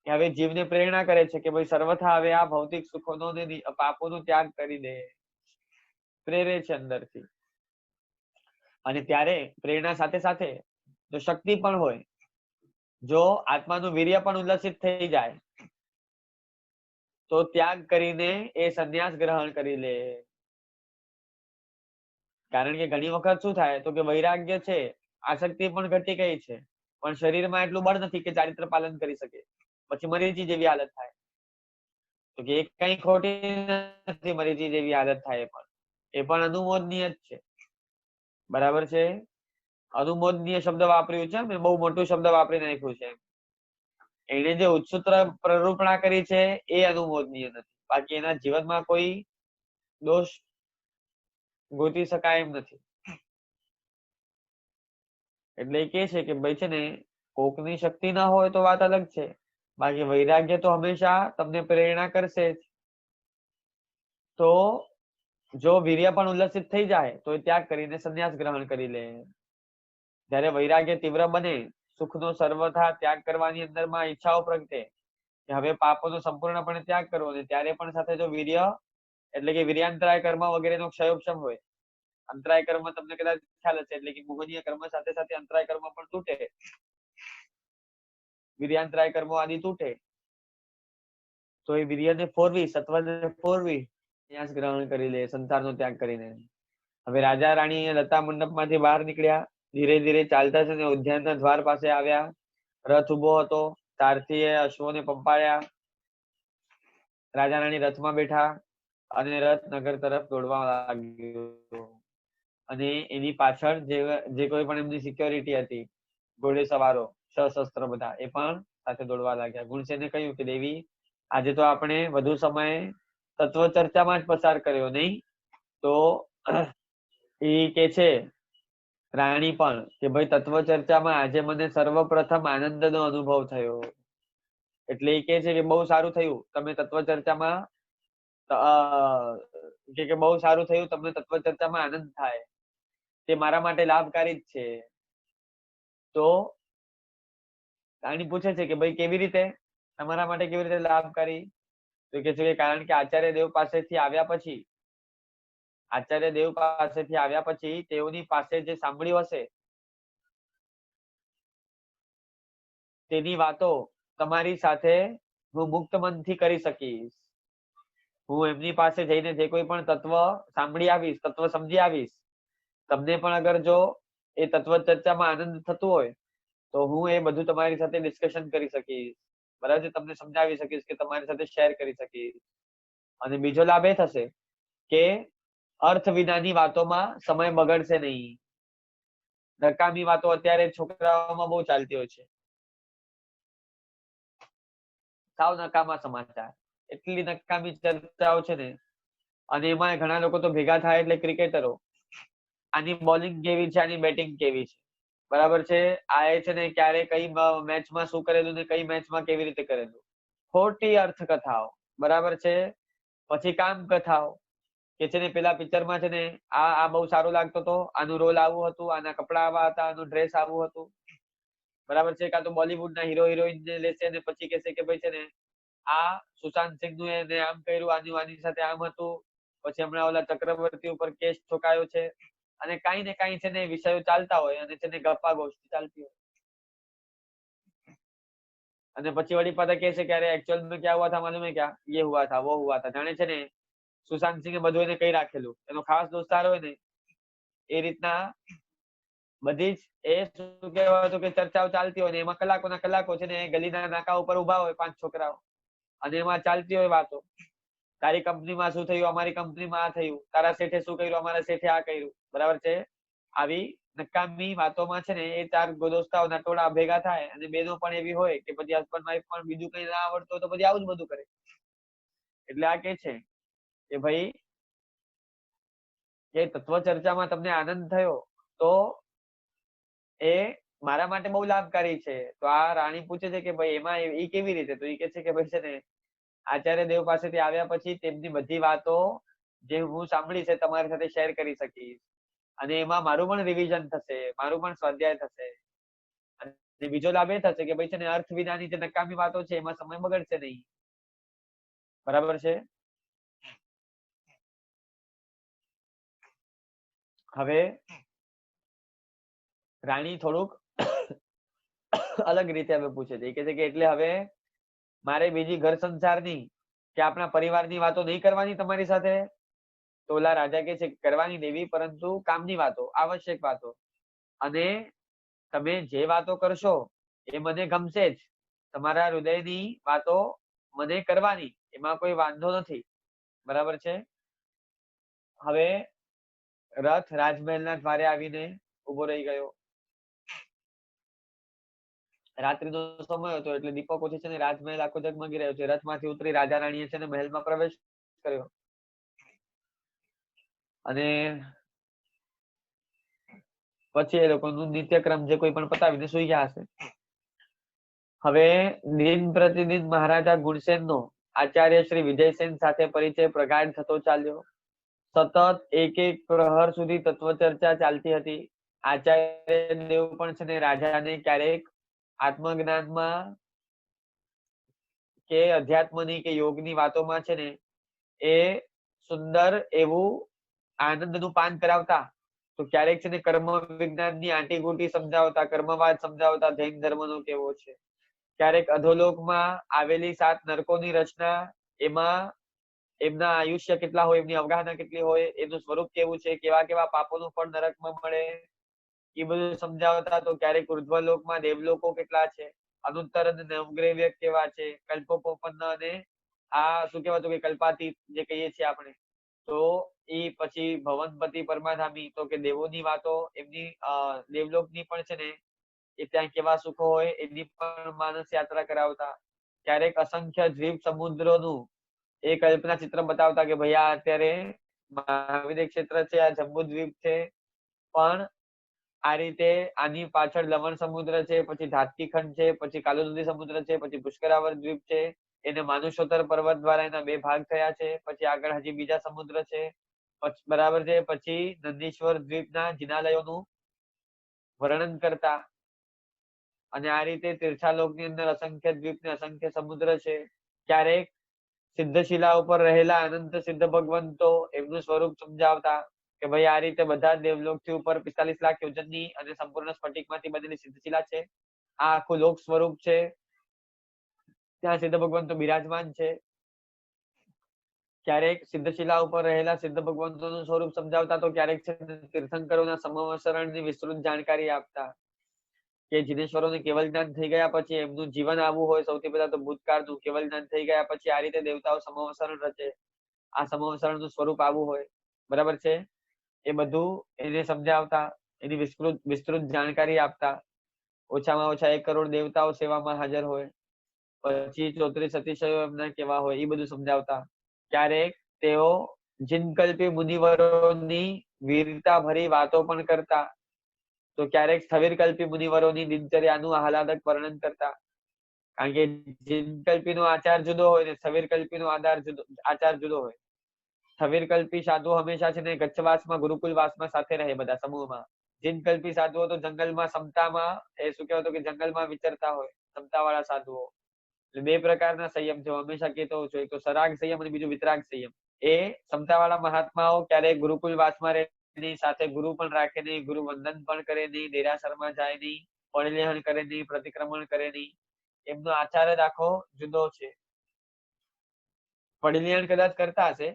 હવે જીવને પ્રેરણા કરે છે કે ભાઈ સર્વથા હવે આ ભૌતિક સુખોનો ને પાપોનો ત્યાગ કરી દે, પ્રેરે છે અંદરથી. અને ત્યારે પ્રેરણા સાથે સાથે જો શક્તિ પણ હોય, જો આત્માનું વીર્ય પણ ઉલ્લસિત થઈ જાય, તો ત્યાગ કરીને એ સંન્યાસ ગ્રહણ કરી લે. કારણ કે ઘણી વખત શું થાય, તો કે વૈરાગ્ય છે, આસક્તિ પણ ઘટી ગઈ છે, પણ શરીરમાં એટલું બળ નથી કે ચારિત્ર પાલન કરી શકે, પછી મરીચી જેવી હાલત થાય. તો કે એક કઈ ખોટી નથી, મરીચી જેવી હાલત થાય, એ પણ અનુમોદનીય જ છે, બરાબર છે. અનુમોદનીય શબ્દ વાપર્યું છે, મેં બહુ મોટું શબ્દ વાપરી નાખ્યું છે. એને જે ઉચ્ચસૂત્ર પ્રરૂપણા કરી છે એ અનુમોદનીય નથી, બાકી એના જીવનમાં કોઈ દોષ ગોતી શકાય એમ નથી. એટલે એ કે છે કે ભાઈ છે ને કોકની શક્તિ ના હોય તો વાત અલગ છે, બાકી વૈરાગ્ય તો હંમેશા તમને પ્રેરણા કરશે જ. તો જો વીર્ય પણ ઉલ્લસિત થઈ જાય તો એ ત્યાગ કરીને સંન્યાસ ગ્રહણ કરી લે. જયારે વૈરાગ્ય તીવ્ર બને, સુખનો સર્વથા ત્યાગ કરવાની અંદરમાં ઈચ્છાઓ પ્રગટે કે હવે પાપોનો સંપૂર્ણપણે ત્યાગ કરવો, ત્યારે પણ સાથે જો વીર્ય એટલે કે વીર્યાંતરાય કર્મ વગેરેનો ક્ષયોપશમ હોય. અંતરાય કર્મ તમને કદાચ ખ્યાલ હશે, એટલે કે મોહનીય કર્મ સાથે સાથે અંતરાય કર્મ પણ તૂટે, વીર્યાંતરાય કર્મો આદિ તૂટે, તો એ વીર્યને ફોરવી, સત્વને ફોરવી સંન્યાસ ગ્રહણ કરી લે, સંસારનો ત્યાગ કરીને. હવે રાજા રાણી લતા મંડપમાંથી બહાર નીકળ્યા, ધીરે ધીરે ચાલતા છે ને ઉદ્યાનના દ્વાર પાસે આવ્યા. રથ ઉભો હતો, સારથીએ અશ્વોને પંપાળ્યા, રાજા રાણી રથમાં બેઠા. અને રથ નગર તરફ દોડવા લાગ્યો. અને એની પાછળ જે કોઈ પણ એમની સિક્યોરિટી હતી, ઘોડે સવારો સશસ્ત્ર બધા, એ પણ સાથે દોડવા લાગ્યા. ગુણસેને કહ્યું કે દેવી, આજે તો આપણે વધુ સમય તત્વ ચર્ચામાં જ પસાર કર્યો નહીં? તો એ કે છે રાણી પણ કે ભાઈ તત્વ ચર્ચામાં આજે મને સર્વપ્રથમ આનંદનો અનુભવ થયો. એટલે એ કે છે કે બહુ સારું થયું તમે તત્વ ચર્ચામાં કે બહુ સારું થયું તમને તત્વ ચર્ચામાં આનંદ થાય, તે મારા માટે લાભકારી જ છે. તો રાણી પૂછે છે કે ભાઈ કેવી રીતે, તમારા માટે કેવી રીતે લાભકારી? તો કે છે કે કારણ કે આચાર્ય દેવ પાસેથી આવ્યા પછી તેઓની પાસે જે સાંભળ્યું હશે તેની વાતો તમારી સાથે હું મુક્ત મનથી કરી શકીશ. હું એમની પાસે જઈને જે કોઈ પણ તત્વ સાંભળી આવીશ, તત્વ સમજી આવીશ. તમને પણ અગર જો એ તત્વ ચર્ચામાં આનંદ થતું હોય તો હું એ બધું તમારી સાથે ડિસ્કશન કરી શકીશ, બરાબર છે, તમને સમજાવી શકીશ, કે તમારી સાથે શેર કરી શકીશ. અને બીજો લાભ એ થશે કે અર્થ વિનાની વાતોમાં સમય બગડશે નહીં. નકામી વાતો અત્યારે છોકરાઓમાં બહુ ચાલતી હોય છે, સાવ નકામા સમાચાર, એટલી નકામી ચર્ચાઓ છે ને. અને એમાં ઘણા લોકો તો ભેગા થાય એટલે ક્રિકેટરો, આની બોલિંગ કેવી છે, આની બેટિંગ કેવી છે, બરાબર છે, આ એ છે ને ક્યારે કઈ મેચમાં શું કરેલું ને કઈ મેચમાં કેવી રીતે કરેલું. ખોટી અર્થકથાઓ, બરાબર છે. પછી કામ કથાઓ કે છે ને પેલા પિક્ચરમાં છે ને આ બહુ સારું લાગતો હતો, આનું રોલ આવું હતું, આના કપડા આવા હતા, આનું ડ્રેસ આવું હતું, બરાબર છે. કાં તો બોલીવુડના હીરો હિરોઈન ને લેશે ને પછી કહેશે કે ભાઈ છે ને આ સુશાંત સિંહ નું એને આમ કર્યું, આની સાથે આમ હતું, પછી હમણાં ઓલા ચક્રવર્તી ઉપર કેસ ઠોકાયો છે. અને કાંઈ ને કાંઈ છે ને વિષયો ચાલતા હોય અને છે ને ગપ્પા ગોષ્ઠી ચાલતી હોય. અને પછી વળી પાછા કહે છે કે અરે एक्चुअल में क्या हुआ था मालूम है क्या, ये हुआ था वो हुआ था. જાણે છે ને સુશાંત સિંહે બધું એને કઈ રાખેલું, એનો ખાસ દોસ્તાર હોય ને એ રીતના બધી જ એ શું કહેવાતું કે ચર્ચાઓ ચાલતી હોય ને એમાં કલાકોના કલાકો છે ને ગલીના નાકા ઉપર ઉભા હોય 5 છોકરાઓ અને એમાં ચાલતી હોય વાતો. તારી કંપનીમાં શું થયું, અમારી કંપનીમાં આ થયું, તારા શેઠે શું કર્યું, અમારા શેઠે આ કર્યું, બરાબર છે. આવી નકામી વાતોમાં છે ને એ 4 દોસ્તાઓના ટોળા ભેગા થાય અને બેનો પણ એવી હોય કે પછી હસબન્ડ વાઈફ પણ બીજું કઈ ના આવડતું હોય તો પછી આવું જ બધું કરે. એટલે આ કે છે કે ભાઈ કે તત્વ ચર્ચામાં તમને આનંદ થયો તો એ મારા માટે બહુ લાભકારી છે. તો આ રાણી પૂછે છે કે ભાઈ એમાં એ કેવી રીતે? તો એ કે છે કે ભાઈ છે ને આચાર્ય દેવ પાસેથી આવ્યા પછી તેમની બધી વાતો જે હું સાંભળી છે તમારી સાથે શેર કરી શકીશ. અને એમાં મારું પણ રિવિઝન થશે, મારું પણ સ્વાધ્યાય થશે. અને બીજો લાભ એ થશે કે ભાઈ છે ને અર્થ વિનાની જે નકામી વાતો છે એમાં સમય બગડશે નહીં, બરાબર છે. હવે રાણી થોડુંક અલગ રીતે હવે પૂછે છે. એ કહે છે કે એટલે હવે મારે બીજી ઘર સંસારની કે આપણા પરિવારની વાતો નહીં કરવાની તમારી સાથે? તો ઓલા રાજા કે છે કરવાની દેવી, પરંતુ કામની વાતો, આવશ્યક વાતો. અને તમે જે વાતો કરશો એ મને ગમશે જ, તમારા હૃદયની વાતો મને કરવાની, એમાં કોઈ વાંધો નથી, બરાબર છે. હવે રથ રાજમહેલના દ્વારે આવીને ઉભો રહી ગયો. રાત્રિનો સમય હતો એટલે દીપકોથી છે ને રાજમહેલ આખો જગમગી રહ્યો છે. રથમાંથી ઉતરી રાજા રાણીએ છે ને મહેલમાં પ્રવેશ કર્યો અને પછી એ લોકોનું નિત્યક્રમ જે કોઈ પણ પતાવીને સુઈ ગયા હશે. હવે દિન પ્રતિદિન મહારાજા ગુણસેનનો આચાર્ય શ્રી વિજયસેન સાથે પરિચય પ્રગાઢ થતો ચાલ્યો. સતત એક પ્રહર સુધી તત્વ ચર્ચા ચાલતી હતી. આચાર્ય દેવ પણ છે ને રાજાને ક્યારેક આત્મજ્ઞાનમાં કે અધ્યાત્મની કે યોગની વાતોમાં છે ને એ સુંદર એવું આનંદનું પાન કરાવતા, તો ક્યારેક છે ને કર્મ વિજ્ઞાનની આંટીઘૂંટી સમજાવતા, કર્મવાદ સમજાવતા, જૈન ધર્મનો કેવો છે. ક્યારેક અધોલોકમાં આવેલી 7 નરકોની રચના, એમાં એમના આયુષ્ય કેટલા હોય, એમની અવગાહના કેટલી હોય, એનું સ્વરૂપ કેવું છે, કેવા કેવા પાપોનું ફળ નરકમાં મળે, એ બધું સમજાવતા. તો ક્યારેક ઉર્ધ્વલોકમાં દેવલોકો કેટલા છે, અનુત્તર અને નવગ્રહ કેવા છે, કલ્પોપોપન્ન અને આ શું કહેવાતું કે કલ્પાતીત જે કહીએ છીએ આપણે, તો એ પછી ભવનપતિ પરમાધામી, તો કે દેવોની વાતો, એમની દેવલોકની પણ છે ને એ ત્યાં કેવા સુખો હોય એની પણ માનસ યાત્રા કરાવતા. ક્યારેક અસંખ્ય દ્વીપ સમુદ્રોનું એ કલ્પના ચિત્ર બતાવતા કે ભાઈ આ અત્યારે મહાવિદ્ય ક્ષેત્ર છે, આ જંબુ દ્વીપ છે, પણ આ રીતે આની પાછળ લવણ સમુદ્ર છે, પછી ધાતકીખંડ છે, પછી કાલુનદી સમુદ્ર છે, પછી પુષ્કરાવર દ્વીપ છે, એને માનુષોત્તર પર્વત દ્વારા એના 2 ભાગ થયા છે, પછી આગળ હજી બીજા સમુદ્ર છે, બરાબર છે, પછી નંદીશ્વર દ્વીપના જિનાલયોનું વર્ણન કરતા. અને આ રીતે તીર્થાલોકની અંદર અસંખ્ય દ્વીપ ને અસંખ્ય સમુદ્ર છે. ક્યારેક સિદ્ધશિલા ઉપર રહેલા અનંત સિદ્ધ ભગવંતો એમનું સ્વરૂપ સમજાવતા કે ભાઈ આ રીતે બધા દેવલોકથી ઉપર 45 લાખ યોજનની અને સંપૂર્ણ સ્ફટિકમાંથી બનેલી સિદ્ધશિલા છે. આ આખું લોક સ્વરૂપ છે, ત્યાં સિદ્ધ ભગવંતો બિરાજમાન છે. ક્યારેક સિદ્ધશિલા ઉપર રહેલા સિદ્ધ ભગવંતોનું સ્વરૂપ સમજાવતા, તો ક્યારેક તીર્થંકરોના સમવસરણની વિસ્તૃત જાણકારી આપતા કે જીનેશ્વરોને કેવલ જ્ઞાન થઈ ગયા પછી એમનું જીવન આવું હોય. સૌથી પહેલા તો ભૂતકાળનું કેવલ જ્ઞાન થઈ ગયા પછી આ રીતે દેવતાઓ સમવસરણ રચે, આ સમવસરણનું સ્વરૂપ આવું હોય, બરાબર છે. એ બધું એને સમજાવતા, એની વિસ્તૃત જાણકારી આપતા. ઓછામાં ઓછા 1 કરોડ દેવતાઓ સેવામાં હાજર હોય, પછી 34 અતિશયો એમના કેવા હોય એ બધું સમજાવતા. ક્યારેક તેઓ જિનકલ્પી મુનિવરોની વીરતા ભરી વાતો પણ કરતા, તો ક્યારેક સ્થવિરકલ્પી મુનિવરોની દિનચર્યાનું આહલાદક વર્ણન કરતા. કારણ કે જિનકલ્પીનો આચાર જુદો હોય ને સ્થવિરકલ્પીનો આચાર જુદો હોય. સ્થવિરકલ્પી સાધુ હંમેશા છે ને ગચ્છવાસમાં ગુરુકુલવાસમાં સાથે રહે બધા સમૂહમાં. જિનકલ્પી સાધુઓ તો જંગલમાં સમતામાં, એ શું કહેવાતું કે જંગલમાં વિચરતા હોય, સમતાવાળા સાધુઓ. એટલે 2 પ્રકારના સંયમ છે, હંમેશા કહેતો હોઉં છું. એક તો સરાગ સંયમ અને બીજું વિતરાગ સંયમ. એ સમતાવાળા મહાત્માઓ ક્યારેક ગુરુકુલવાસમાં રહે નહીં, સાથે ગુરુ પણ રાખે નહીં, ગુરુ વંદન પણ કરે નહીં, દેરાસરમાં જાય નહીં, પરિલેહન કરે નહીં, પ્રતિક્રમણ કરે નહીં. એમનો આચાર જ આખો જુદો છે. પરિલેહન કદાચ કરતા હશે,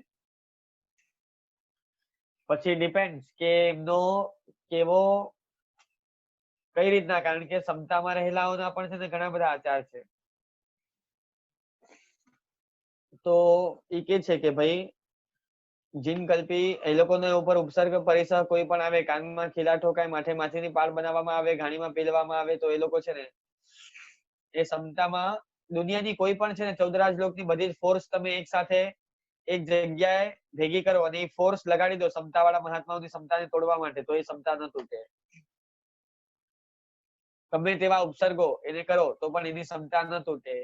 પછી ડિપેન્ડ કે એમનો કેવો કઈ રીતના, કારણ કે સમતામાં રહેલાઓના પણ છે ને ઘણા બધા આચાર છે. તો એ કે છે કે ભાઈ જિનકલ્પી એ લોકોને ઉપર ઉપસર્ગ પરિસર કોઈ પણ આવે, કાનમાં ખીલા ઠોકાય, માથે માછીની પાળ બનાવવામાં આવે, ઘાણીમાં પીલવામાં આવે, તો એ લોકો છે ને એ સમતામાં દુનિયાની કોઈ પણ છે ને 14 રાજલોકની બધી જ ફોર્સ તમે એક સાથે એક જગ્યાએ ભેગી કરો અને એ ફોર્સ લગાડી દો સમતાવાળા મહાત્માઓની સમતાને તોડવા માટે, તો એ સમતા ન તૂટે. ગમે તેવા ઉપસર્ગો એને કરો તો પણ એની સમતા ન તૂટે,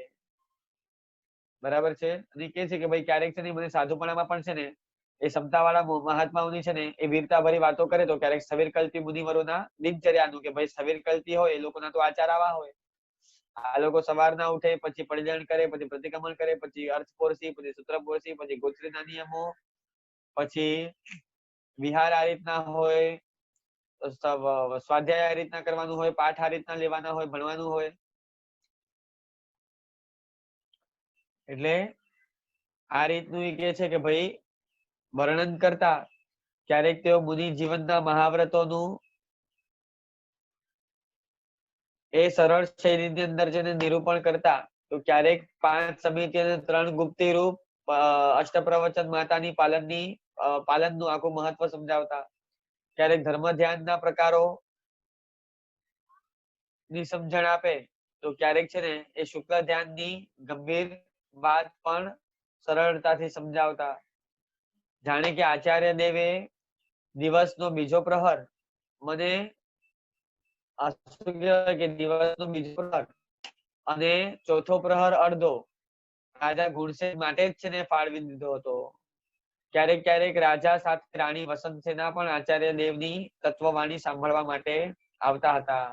બરાબર છે. અને કે છે કે ભાઈ ક્યારેક છે ને મને સાધુપણામાં પણ છે ને એ સમતાવાળા મહાત્માઓની છે ને એ વીરતા ભરી વાતો કરે, તો ક્યારેક સ્થવિરકલ્પી મુનિવરોના દિનચર્યાનું કે ભાઈ સ્થવિરકલ્પી હોય એ લોકોના તો આચાર આવા હોય. આ લોકો સવારના ઉઠે, પછી પરિજન કરે, પછી પ્રતિક્રમણ કરે, પછી અર્થપોરસી, પછી સૂત્રપોરસી, પછી ગોત્રીના નિયમો, પછી વિહાર આ રીતના હોય, સ્વાધ્યાય આ રીતના કરવાનું હોય, પાઠ આ રીતના લેવાના હોય, ભણવાનું હોય. એટલે આ રીતનું એ કે છે કે ભાઈ વર્ણન કરતા. ક્યારેક તેઓ મુનિ જીવનના મહાવ્રતોનું એ સરળ શૈલીની અંદર જેને નિરૂપણ કરતા, તો ક્યારેક 5 સમિતિ અને 3 ગુપ્તી રૂપ અષ્ટપ્રવચન માતાની પાલનનું આખું મહત્વ સમજાવતા. ક્યારેક ધર્મ ધ્યાનના પ્રકારો ની સમજણ આપે, તો ક્યારેક છે ને એ શુક્લ ધ્યાનની ગંભીર વાત પણ સરળતાથી સમજાવતા. જાણે કે આચાર્ય દેવે દિવસનો બીજો પ્રહર મને દિવસનો બીજો પ્રહર અને ચોથો પ્રહર અડધો રાજા ગુણસેન માટે જ છે ને ફાળવી દીધો હતો. ક્યારેક ક્યારેક રાજા સાથે રાણી વસંતસેના પણ આચાર્ય દેવની તત્વવાણી સાંભળવા માટે આવતા હતા.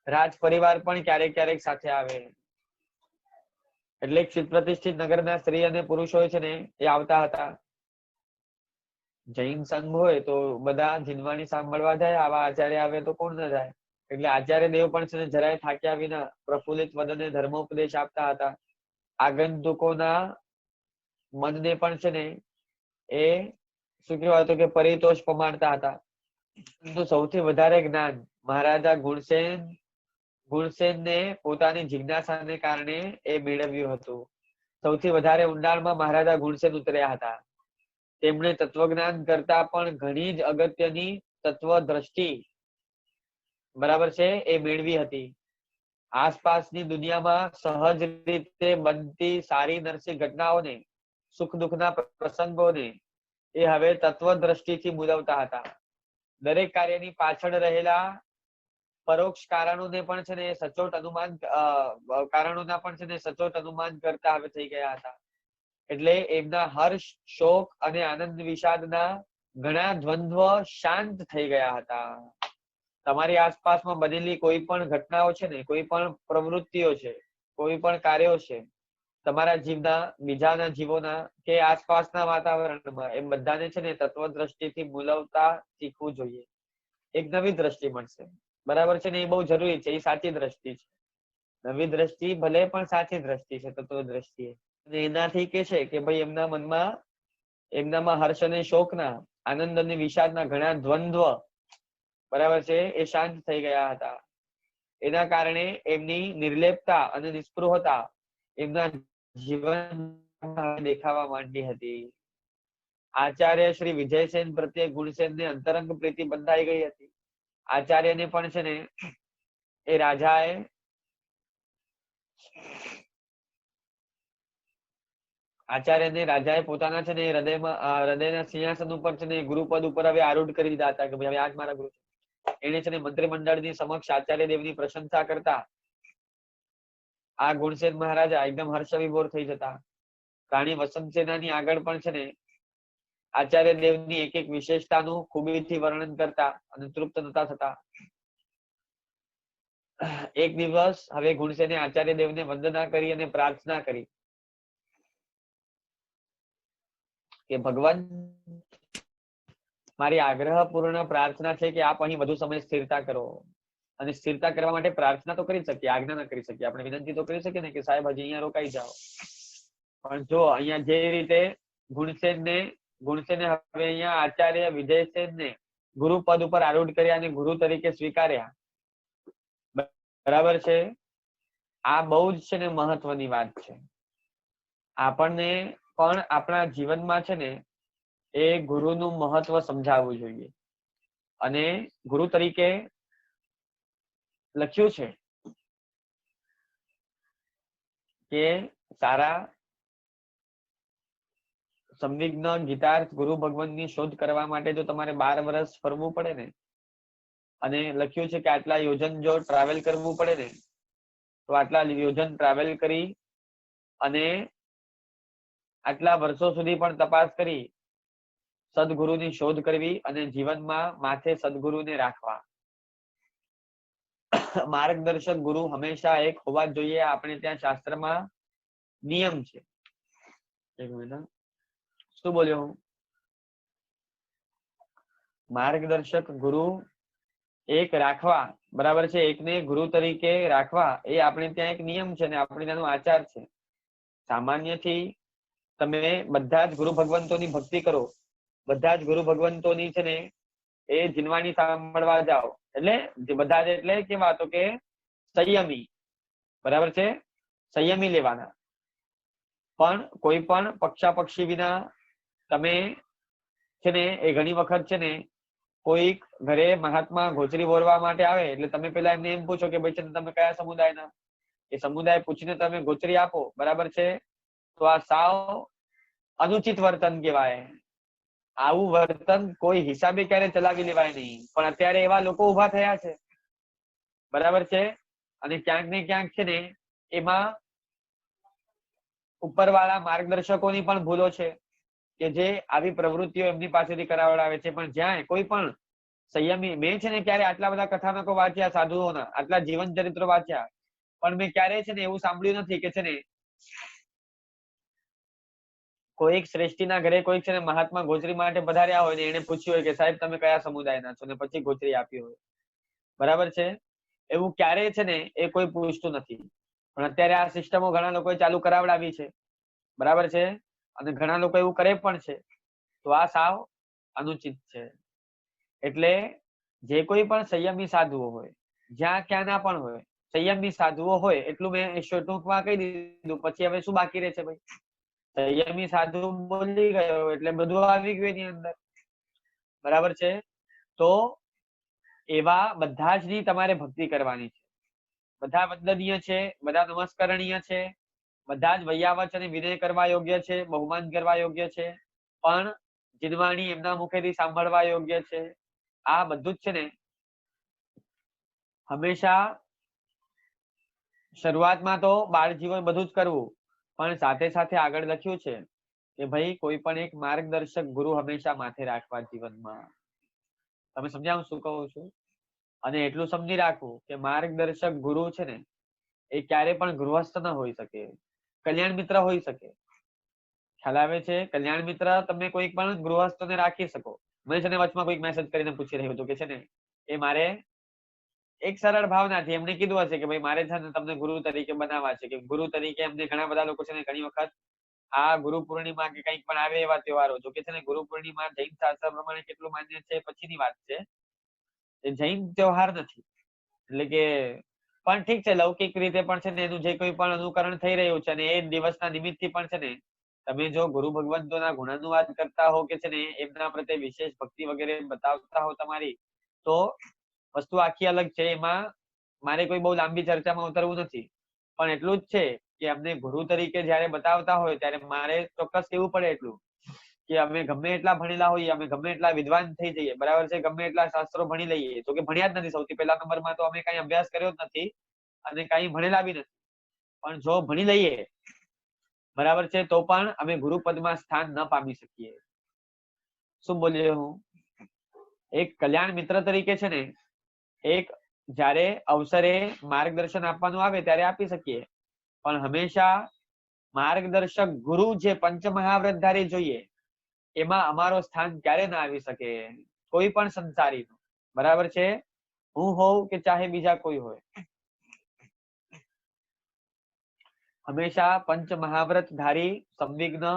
રાજ પરિવાર પણ ક્યારેક ક્યારેક સાથે આવે. એટલે ક્ષિત પ્રતિષ્ઠિત નગરના સ્ત્રી અને પુરુષો છે ને એ આવતા હતા. જૈન સંઘ હોય તો બધા જીનવાણી સાંભળવા જાય, આવા આચાર્ય આવે તો કોણ ન જાય. એટલે આચાર્ય દેવ પણ છે ને જરાય થાક્યા વિના પ્રફુલ્લિત વદને ધર્મોપદેશ આપતા હતા. આગંતુકોના મનને પણ છે ને એ શું કહેવાય તો કે પરિતોષ પમાડતા હતા. સૌથી વધારે જ્ઞાન મહારાજા ગુણસેનને પોતાની જિજ્ઞાસાને કારણે એ મેળવ્યું હતું. સૌથી વધારે ઊંડાણમાં મહારાજા ગુણસેન ઉતર્યા હતા. તેમણે તત્વજ્ઞાન કરતા પણ ઘણી જ અગત્યની તત્વદ્રષ્ટિ બરાબર છે એ મેળવી હતી. આસપાસની દુનિયામાં સહજ રીતે બનતી સારી નરસી ઘટનાઓને, સુખ દુઃખના પ્રસંગોને એ હવે તત્વદ્રષ્ટિથી મૂલવતા હતા. દરેક કાર્યની પાછળ રહેલા પરોક્ષ કારણોને પણ છે ને સચોટ અનુમાન કારણોના પણ છે ને સચોટ અનુમાન કરતા હવે થઈ ગયા હતા. એટલે એમના હર્ષ, શોક અને આનંદ વિષાદના ઘણા દ્વંદ્વ શાંત થઈ ગયા હતા. તમારી આસપાસમાં બનેલી કોઈ પણ ઘટનાઓ છે ને, કોઈ પણ પ્રવૃત્તિઓ છે, કોઈ પણ કાર્યો છે, તમારા જીવના, બીજાના જીવોના કે આસપાસના વાતાવરણમાં, એ બધાને છે ને તત્વદ્રષ્ટિથી મૂલવતા શીખવું જોઈએ. એક નવી દ્રષ્ટિ મળશે. બરાબર છે ને, એ બહુ જરૂરી છે. એ સાચી દ્રષ્ટિ છે. નવી દ્રષ્ટિ ભલે પણ સાચી દ્રષ્ટિ છે તત્વદ્રષ્ટિ. એનાથી કે છે કે ભાઈ એમનામાં હર્ષ અને શોકના, આનંદ અને વિષાદના ઘણા દ્વંદ્વ બરાબર છે એ શાંત થઈ ગયા હતા. એના કારણે એમની નિર્લેપતા અને નિસ્પૃહતા એમના જીવન દેખાવા માંડી હતી. આચાર્ય શ્રી વિજયસેન પ્રત્યે ગુણસેનને અંતરંગ પ્રીતિ બંધાઈ ગઈ હતી. આચાર્યને પણ છે ને એ રાજાએ પોતાના છે ને હૃદયના સિંહાસન ઉપર છે ને ગુરુપદ ઉપર હવે આરૂઢ કરી દીધા હતા કે ભાઈ હવે આજ મારા ગુરુ. એને છે ને મંત્રીમંડળની સમક્ષ આચાર્ય દેવની પ્રશંસા કરતા આ ગુણસેન મહારાજા એકદમ હર્ષ વિભોર થઈ જતા. રાણી વસંતસેનાની આગળ પણ છે ને આચાર્ય દેવની એક એક વિશેષતાનું ખૂબીથી વર્ણન કરતા અને તૃપ્ત નતા થતા. એક દિવસ હવે ગુણસેને આચાર્ય દેવને વંદના કરી અને પ્રાર્થના કરી કે ભગવાન, મારી આગ્રહપૂર્ણ પ્રાર્થના છે કે આપ અહીં વધુ સમય સ્થિરતા કરો. અને સ્થિરતા કરવા માટે પ્રાર્થના તો કરી શકીએ, આજ્ઞા ન કરી શકીએ. આપણે વિનંતી તો કરી શકીએ ને કે સાહેબ હજી અહીંયા રોકાઈ જાઓ. પણ જો અહીંયા જે રીતે ગુણસેને હવે અહીંયા આચાર્ય વિજયસેનને ગુરુપદ ઉપર આરૂઢ કર્યા અને ગુરુ તરીકે સ્વીકાર્યા. બરાબર છે. આ બહુ જ છે ને મહત્વની વાત છે. આપણને પણ આપણા જીવનમાં છે ને એ ગુરુનું મહત્વ સમજાવવું જોઈએ. અને ગુરુ તરીકે લખ્યું છે કે સારા સંવિજ્ઞ ગીતાર્થ ગુરુ ભગવાનની શોધ કરવા માટે જો તમારે 12 વર્ષ ફરવું પડે ને, અને લખ્યું છે કે આટલા યોજન જો ટ્રાવેલ કરવું પડે ને, તો આટલા યોજન ટ્રાવેલ કરી અને આટલા વર્ષો સુધી પણ તપાસ કરી સદગુરુની શોધ કરવી અને જીવનમાં માથે સદગુરુને રાખવા. માર્ગદર્શક ગુરુ હંમેશા એક હોવા જ જોઈએ. આપણે ત્યાં શાસ્ત્રમાં નિયમ છે. એક મિનિટ, શું બોલ્યો હું? માર્ગદર્શક ગુરુ એક રાખવા, બરાબર છે. એકને ગુરુ તરીકે રાખવા એ આપણે ત્યાં એક નિયમ છે ને આપણે ત્યાંનો આચાર છે. સામાન્યથી તમે બધા જ ગુરુ ભગવંતોની ભક્તિ કરો, બધા જ ગુરુ ભગવંતોની છે ને એ જીનવાણી સાંભળવા જાઓ, એટલે બધા જ એટલે કેવા તો કે સંયમી, બરાબર છે, સંયમી લેવાના. પણ કોઈ પણ પક્ષાપક્ષી વિના તમે છે ને એ ઘણી વખત છે ને કોઈક ઘરે મહાત્મા ગોચરી બોરવા માટે આવે એટલે તમે પેલા એમને એમ પૂછો કે ભાઈ છે તમે કયા સમુદાયના, એ સમુદાય પૂછીને તમે ગોચરી આપો, બરાબર છે. તો આ સાવ અનુચિત વર્તન કહેવાય. આવું વર્તન કોઈ હિસાબે ક્યારે ચલાવી લેવાય નહીં. પણ અત્યારે એવા લોકો ઉભા થયા છે, બરાબર છે. અને ક્યાંક ને ક્યાંક છે ને એમાં ઉપરવાળા માર્ગદર્શકોની પણ ભૂલો છે કે જે આવી પ્રવૃત્તિઓ એમની પાસેથી કરાવડાવે છે. પણ જ્યાં કોઈ પણ સંયમી, મેં છે ને ક્યારે આટલા બધા કથાનકો વાંચ્યા સાધુઓના, આટલા જીવન ચરિત્રો વાંચ્યા, પણ મેં ક્યારેય છે ને એવું સાંભળ્યું નથી કે છે ને કોઈક શ્રેષ્ઠીના ઘરે કોઈક છે ને મહાત્મા ગોચરી માટે પધાર્યા હોય ને એને પૂછ્યું હોય કે સાહેબ તમે કયા સમુદાયના છો, ને પછી ગોચરી આપી હોય, બરાબર છે. એવું ક્યારેય છે ને એ કોઈ પૂછતું નથી. પણ અત્યારે આ સિસ્ટમો ઘણા લોકોએ ચાલુ કરાવડાવી છે, બરાબર છે. અને ઘણા લોકો એવું કરે પણ છે. તો આ સાવ અનુચિત છે. એટલે જે કોઈ પણ સંયમી સાધુઓ હોય, જ્યાં ક્યાંના પણ હોય, સંયમી સાધુઓ હોય એટલું મેં ટૂંકમાં કહી દીધું. પછી હવે શું બાકી રહે છે ભાઈ? સંયમી સાધુ બોલી ગયો એટલે બધું આવી ગયું એની અંદર. બરાબર છે? તો એવા બધા જ ની તમારે ભક્તિ કરવાની છે. બધા વંદનીય છે, બધા નમસ્કરણીય છે, બધા જ વૈયાવચ અને વિનય કરવા યોગ્ય છે, બહુમાન કરવા યોગ્ય છે, પણ જીનવાણી એમના મુખેથી સાંભળવા યોગ્ય છે. આ બધું જ છે ને હંમેશા શરૂઆતમાં તો બાળ જીવન બધું જ કરવું, પણ સાથે સાથે આગળ લખ્યું છે કે ભાઈ કોઈ પણ એક માર્ગદર્શક ગુરુ હંમેશા માથે રાખવા જીવનમાં. તમે સમજ્યા હું શું કહું છું? અને એટલું સમજી રાખવું કે માર્ગદર્શક ગુરુ છે ને એ ક્યારે પણ ગૃહસ્થ ન હોઈ શકે, કલ્યાણ મિત્ર હોઈ શકે. ખ્યાલ આવે છે? કલ્યાણ મિત્ર તમે કોઈ પણ ગૃહસ્થને રાખી શકો. મને છે ને વચમાં કોઈક મેસેજ કરીને પૂછી રહ્યું હતું કે છે ને એ મારે એક સરળ ભાવનાથી એમને કીધું હશે કે ભાઈ મારે છે ને તમને ગુરુ તરીકે બનાવવા છે, કે ગુરુ તરીકે એમને ઘણા બધા લોકો છે ને ઘણી વખત આ ગુરુ પૂર્ણિમા કે કંઈક પણ આવે એવા તહેવારો, જો કે છે ને ગુરુ પૂર્ણિમા જૈન શાસ્ત્ર પ્રમાણે કેટલું માન્ય છે પછીની વાત છે. એ જૈન તહેવાર નથી, એટલે કે પણ ઠીક છે, લૌકિક રીતે પણ છે ને એનું જે કોઈ પણ અનુકરણ થઈ રહ્યું છે અને એ દિવસના નિમિત્તથી પણ છે ને તમે જો ગુરુ ભગવંતોના ગુણાનુવાદ કરતા હો કે છે ને એમના પ્રત્યે વિશેષ ભક્તિ વગેરે બતાવતા હો તમારી, તો વસ્તુ આખી અલગ છે. એમાં મારે કોઈ બહુ લાંબી ચર્ચામાં ઉતરવું નથી, પણ એટલું જ છે કે અમને ગુરુ તરીકે જયારે બતાવતા હોય ત્યારે મારે ચોક્કસ કહેવું પડે એટલું કે અમે ગમે એટલા ભણેલા હોઈએ, અમે ગમે એટલા વિદ્વાન થઈ જઈએ, બરાબર છે, ગમે એટલા શાસ્ત્રો ભણી લઈએ, તો કે ભણ્યા જ નથી. સૌથી પહેલા નંબરમાં તો અમે કઈ અભ્યાસ કર્યો જ નથી અને કઈ ભણેલા બી નથી, પણ જો ભણી લઈએ બરાબર છે તો પણ અમે ગુરુપદમાં સ્થાન ન પામી શકીએ. શું બોલ્યો હું? એક કલ્યાણ મિત્ર તરીકે છે ને એક જ્યારે અવસરે માર્ગદર્શન આપવાનું આવે ત્યારે આપી શકીએ, પણ હંમેશા માર્ગદર્શક ગુરુ જે પંચમહાવ્રતધારી જોઈએ એમાં અમારો સ્થાન ક્યારે ના આવી શકે કોઈ પણ સંસારી. બરાબર છે? હું હોઉં કે ચાહે બીજા કોઈ હોય, હંમેશા પંચમહાવ્રતધારી સંવિઘ્ન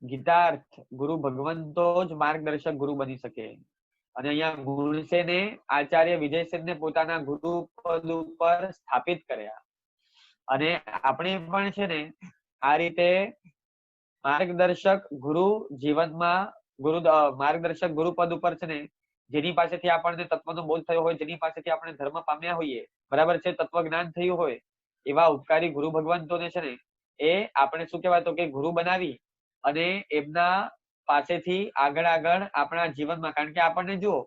ગીતાર્થ ગુરુ ભગવંતો જ માર્ગદર્શક ગુરુ બની શકે. અને અહીંયા ગુણસેને આચાર્ય વિજયસેનને પોતાના ગુરુ પદ ઉપર સ્થાપિત કર્યા. અને આપણે પણ છે ને આ રીતે માર્ગદર્શક ગુરુ જીવનમાં માર્ગદર્શક ગુરુ પદ ઉપર છે ને જેની પાસેથી આપણને તત્વનો બોધ થયો હોય, જેની પાસેથી આપણે ધર્મ પામ્યા હોઈએ, બરાબર છે, તત્વ જ્ઞાન થયું હોય, એવા ઉપકારી ગુરુ ભગવંતોને છે ને એ આપણે શું કહેવાય તો કે ગુરુ બનાવી અને એમના પાસેથી આગળ આપણા જીવનમાં, કારણ કે આપણને જુઓ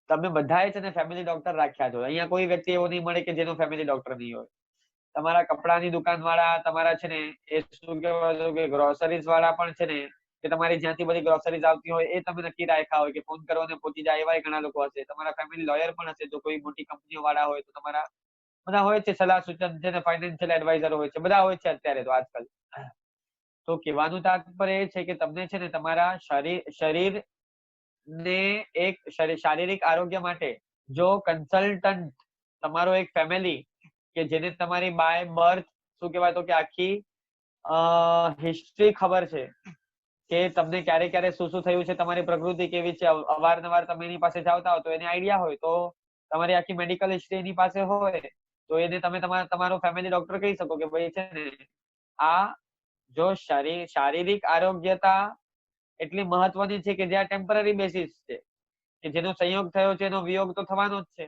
તમે બધાએ છે ને ફેમિલી ડોક્ટર રાખ્યા છો, અહીંયા કોઈ વ્યક્તિ એવો નહીં મળે કે જેનો ફેમિલી ડોક્ટર નહીં હોય. તમારા કપડાની દુકાન વાળા, તમારા છે ને એ શું કહેવાય કે ગ્રોસરીઝ વાળા પણ છે ને કે તમારી જ્યાંથી બધી ગ્રોસરીઝ આવતી હોય એ તમે નક્કી રાખ્યા હોય કે ફોન કરો ને પહોંચી જાય, એવા ઘણા લોકો હશે. તમારા ફેમિલી લોયર પણ હશે, જો કોઈ મોટી કંપનીઓ વાળા હોય તો તમારા બધા હોય છે, સલાહ સૂચન છે ને ફાઇનાન્શિયલ એડવાઇઝર હોય છે, બધા હોય છે અત્યારે તો આજકાલ. તો કહેવાનું તાત્પર્ય એ છે કે તમને છે ને તમારા શરીર ને એક શારીરિક આરોગ્ય માટે જો કન્સલ્ટન્ટ તમારો એક ફેમિલી કે જેને તમારી બાય બર્થ શું કહેવાય તો કે આખી હિસ્ટ્રી ખબર છે કે તમને ક્યારે ક્યારે શું શું થયું છે, તમારી પ્રકૃતિ કેવી છે, અવારનવાર તમે એની પાસે જાવતા હો તો એને આઈડિયા હોય, તો તમારી આખી મેડિકલ હિસ્ટ્રી એની પાસે હોય તો એને તમે તમારો ફેમિલી ડોક્ટર કહી શકો કે ભાઈ છે ને આ જો શારીરિક આરોગ્યતા એટલી મહત્વની છે કે જ્યાં ટેમ્પરરી બેસિસ છે કે જેનો સંયોગ થયો છે એનો વિયોગ તો થવાનો જ છે.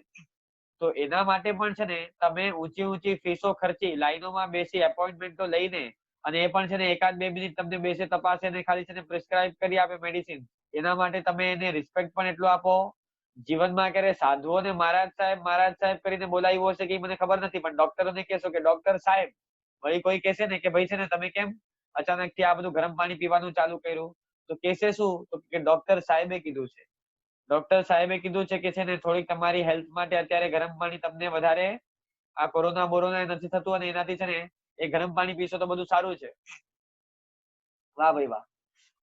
તો એના માટે પણ છે ને તમે ઊંચી ફીસો ખર્ચી લાઈનોમાં બેસી એપોઇન્ટમેન્ટો લઈને અને એ પણ છે ને એકાદ બે મિનિટ તમને બેસે તપાસે ને ખાલી છે ને પ્રિસ્ક્રાઇબ કરી આપે મેડિસિન, એના માટે તમે એને રિસ્પેક્ટ પણ એટલું આપો. જીવનમાં ક્યારે સાધુઓને મહારાજ સાહેબ કરીને બોલાવ્યું હશે કે મને ખબર નથી, પણ ડોક્ટરોને કહેશો કે ડોક્ટર સાહેબ, વળી કોઈ કહેશે ને કે ભાઈ છે ને તમે કેમ અચાનક થી આ બધું ગરમ પાણી પીવાનું ચાલુ કર્યું, તો કહેશે શું તો કે ડોક્ટર સાહેબે કીધું છે. ડોક્ટર સાહેબે કીધું છે કે છે ને થોડીક તમારી હેલ્થ માટે અત્યારે ગરમ પાણી તમને વધારે આ કોરોના નથી થતું અને એનાથી છે ને એ ગરમ પાણી પીશો તો બધું સારું છે. વાહ ભાઈ વાહ.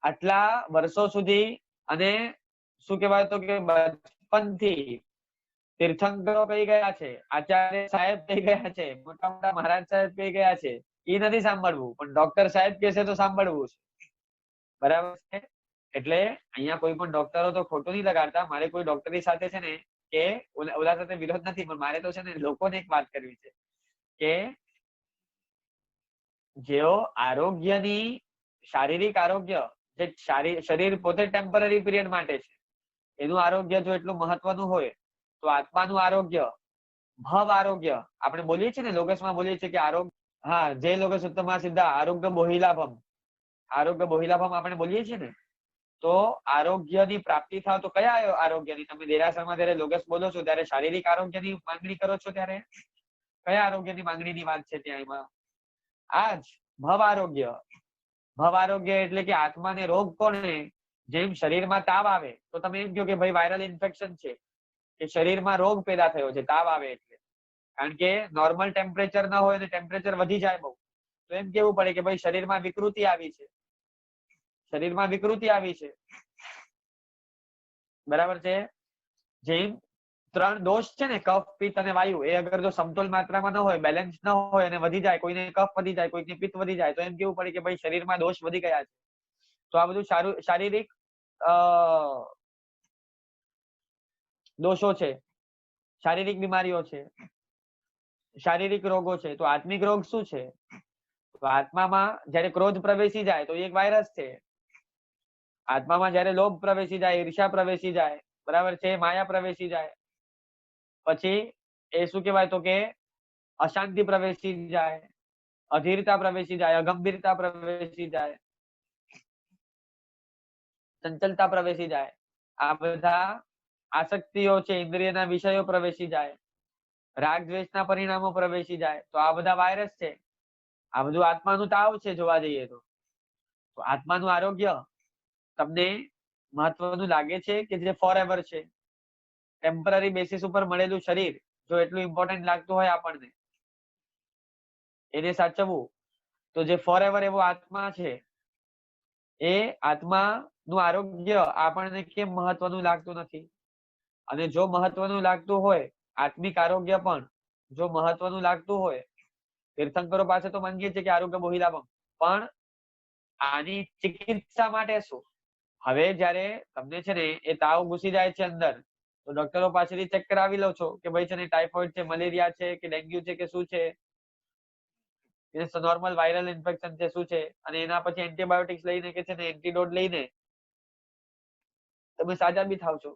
આટલા વર્ષો સુધી અને શું કહેવાય તો કે બચપનથી તીર્થંકરો કહી ગયા છે, આચાર્ય સાહેબ કહી ગયા છે, મોટા મોટા મહારાજ સાહેબ કહી ગયા છે, એ નથી સાંભળવું, પણ ડોક્ટર સાહેબ કહેશે તો સાંભળવું છે. બરાબર છે? એટલે અહીંયા કોઈ પણ ડોક્ટરો તો ખોટું નહીં લગાડતા, મારે કોઈ ડોક્ટરની સાથે છે ને કે ઓલા સાથે વિરોધ નથી, પણ મારે તો છે ને લોકોને એક વાત કરવી છે કે જેઓ આરોગ્યની શારીરિક આરોગ્ય, જે શરીર પોતે ટેમ્પરરી પીરિયડ માટે છે, એનું આરોગ્ય જો એટલું મહત્વનું હોય તો આત્માનું આરોગ્ય, ભવ આરોગ્ય, આપણે બોલીએ છીએ ને લોકેશમાં બોલીએ છીએ કે આરોગ્ય, હા, જે લોકેશ ઉત્તમા સિદ્ધા આરોગ્ય બોહિલાભમ, આરોગ્ય બોહિલાભમ આપણે બોલીએ છીએ ને, તો આરોગ્યની પ્રાપ્તિ થાવ તો કયા આરોગ્યની? તમે દેરાસરમાં જયારે લોકેશ બોલો છો ત્યારે શારીરિક આરોગ્યની માંગણી કરો છો, ત્યારે કયા આરોગ્યની માંગણીની વાત છે ત્યાં? એમાં આજ ભવ આરોગ્ય. ભવ આરોગ્ય એટલે કે આત્માને રોગ કોને? જેમ શરીરમાં તાવ આવે તો તમે એમ કહો કે ભાઈ વાયરલ ઇન્ફેક્શન છે, કે શરીરમાં રોગ પેદા થયો છે તાવ આવે એટલે, કારણ કે નોર્મલ ટેમ્પરેચર ના હોય અને ટેમ્પરેચર વધી જાય બહુ, તો એમ કેવું પડે કે ભાઈ શરીરમાં વિકૃતિ આવી છે, શરીરમાં વિકૃતિ આવી છે, બરાબર છે? જેમ 3 દોષ છે ને, કફ, પિત્ત અને વાયુ, એ અગર જો સમતોલ માત્રામાં ન હોય, બેલેન્સ ન હોય અને વધી જાય, કોઈને કફ વધી જાય, કોઈને પિત્ત વધી જાય, તો એમ કેવું પડે કે ભાઈ શરીરમાં દોષ વધી ગયા છે. તો આ બધું શારીરિક દોષો છે, શારીરિક બીમારીઓ છે, શારીરિક રોગો છે. તો આત્મિક રોગ શું છે? તો આત્મામાં જયારે ક્રોધ પ્રવેશી જાય તો એ એક વાયરસ છે. આત્મામાં જયારે લોભ પ્રવેશી જાય, ઈર્ષા પ્રવેશી જાય, બરાબર છે, માયા પ્રવેશી જાય, પછી એ શું કહેવાય તો કે અશાંતિ પ્રવેશી જાય, અધીરતા પ્રવેશી જાય, અગંભીરતા પ્રવેશી જાય, ચંચલતા પ્રવેશી જાય, આ બધા આસક્તિઓ છે, ઇન્દ્રિયના વિષયો પ્રવેશી જાય, રાગ દ્વેષના પરિણામો પ્રવેશી જાય. તો આ બધા વાયરસ છે. આ બધું આત્માનું તાવ છે જોવા જઈએ તો. આત્માનું આરોગ્ય તમને મહત્વનું લાગે છે કે જે ફોર એવર છે, ટેમ્પરરી બેસિસ ઉપર મળેલું શરીર જો એટલું ઇમ્પોર્ટન્ટ લાગતું હોય આપણને, એને સાચવવું, તો જે ફોર એવર એવો આત્મા છે, એ આત્માનું આરોગ્ય આપણને કેમ મહત્વનું લાગતું નથી? અને જો મહત્વનું લાગતું હોય, આત્મિક આરોગ્ય પણ જો મહત્વનું લાગતું હોય, તીર્થંકરો પાસે તો માંગીએ છીએ કે આરોગ્ય બોહિલાભમ, પણ આની ચિકિત્સા માટે શું? હવે જયારે તમને છે ને એ તાવ ઘૂસી જાય છે અંદર, તો ડોક્ટરો પાસેથી ચેક કરાવી લો છો કે ભાઈ છે ને ટાઇફોઇડ છે, મલેરિયા છે, કે ડેન્ગ્યુ છે, કે શું છે, નોર્મલ વાયરલ ઇન્ફેક્શન છે, શું છે, અને એના પછી એન્ટીબાયોટિક્સ લઈને કે છે ને એન્ટીડોટ લઈને તમે સાજા બી થાવ છો.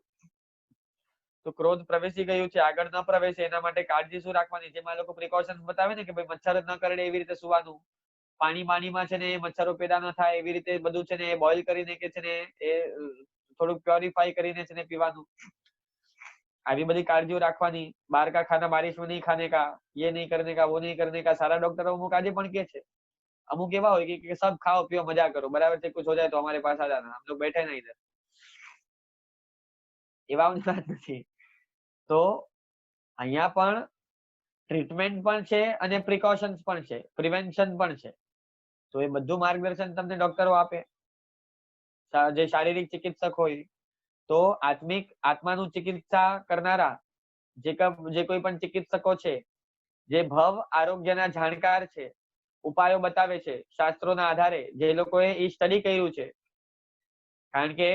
તો ક્રોધ પ્રવેશી ગયું છે, આગળ ન પ્રવેશે એના માટે કાળજી શું રાખવાની? જેમાં લોકો પ્રિકોશન બતાવે ને કે ભાઈ મચ્છર જ ન કરડે એવી રીતે સુવાનું, પાણીમાં છે ને મચ્છરો પેદા ન થાય એવી રીતે બધું છે ને બોઇલ કરીને કે છે ને એ થોડુંક પ્યોરિફાઈ કરીને છે ને પીવાનું. આવી બધી કાળજીઓ રાખવાની. બાર કા ખાના બારિશ में नहीं खाने का, ये नहीं करने का, वो नहीं करने का. सारा डॉक्टरो અમુક આજે પણ કે છે. અમુક એવા હોય કે સબ ખાઓ પીઓ મજા કરો, બરાબર છે, कुछ हो जाए तो हमारे पास आ जाना, हम लोग बैठे ना इधर. એવા વાત નથી. તો અહીંયા પણ ટ્રીટમેન્ટ પણ છે અને પ્રિકોશન્સ પણ છે, પ્રિવેન્શન પણ છે. તો એ બધું માર્ગદર્શન તમને ડોક્ટરો આપે, જે શારીરિક ચિકિત્સક હોય. તો આત્માનું ચિકિત્સા કરનારા જે કોઈ પણ ચિકિત્સકો છે, જે ભવ આરોગ્યના જાણકાર છે, ઉપાયો બતાવે છે શાસ્ત્રોના આધારે, જે લોકોએ એ સ્ટડી કર્યું છે. કારણ કે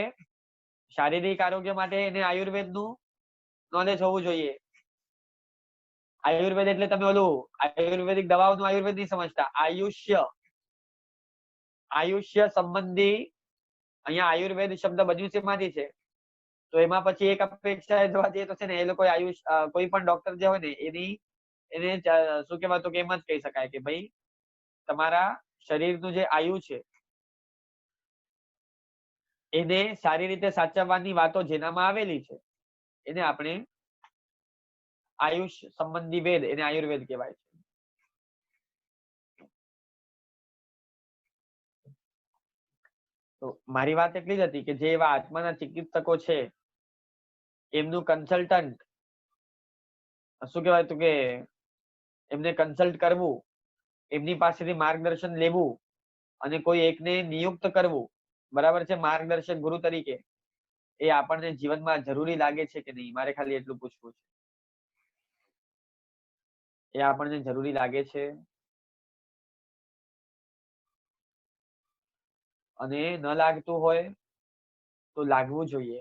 શારીરિક આરોગ્ય માટે એને આયુર્વેદનું નોલેજ હોવું જોઈએ. આયુર્વેદ એટલે તમે ઓલું આયુર્વેદિક દવાઓનું આયુર્વેદ નહીં સમજતા, આયુષ્ય સંબંધી. અહીંયા આયુર્વેદ શબ્દ બન્યું શેમાંથી છે? તો એમાં પછી એક અપેક્ષા જોવા જઈએ તો છે ને એ લોકો કોઈ પણ ડોક્ટર જે હોય ને એને શું કહેવાતું કે એમ જ કહી શકાય કે ભાઈ તમારા શરીરનું જે આયુ છે એને સારી રીતે સાચવવાની વાતો જેનામાં આવેલી છે એને આપણે આયુષ સંબંધી વેદ, એને આયુર્વેદ કહેવાય છે. તો મારી વાત એટલી જ હતી કે જે એવા આત્માના ચિકિત્સકો છે એમનું કન્સલ્ટન્ટ શું કહેવાય તો કે એમને કન્સલ્ટ કરવું, એમની પાસેથી માર્ગદર્શન લેવું અને કોઈ એકને નિયુક્ત કરવું, બરાબર છે, માર્ગદર્શક ગુરુ તરીકે, એ આપણને જીવનમાં જરૂરી લાગે છે કે નહીં? મારે ખાલી એટલું પૂછવું છે. એ આપણને જરૂરી લાગે છે? અને ન લાગતું હોય તો લાગવું જોઈએ.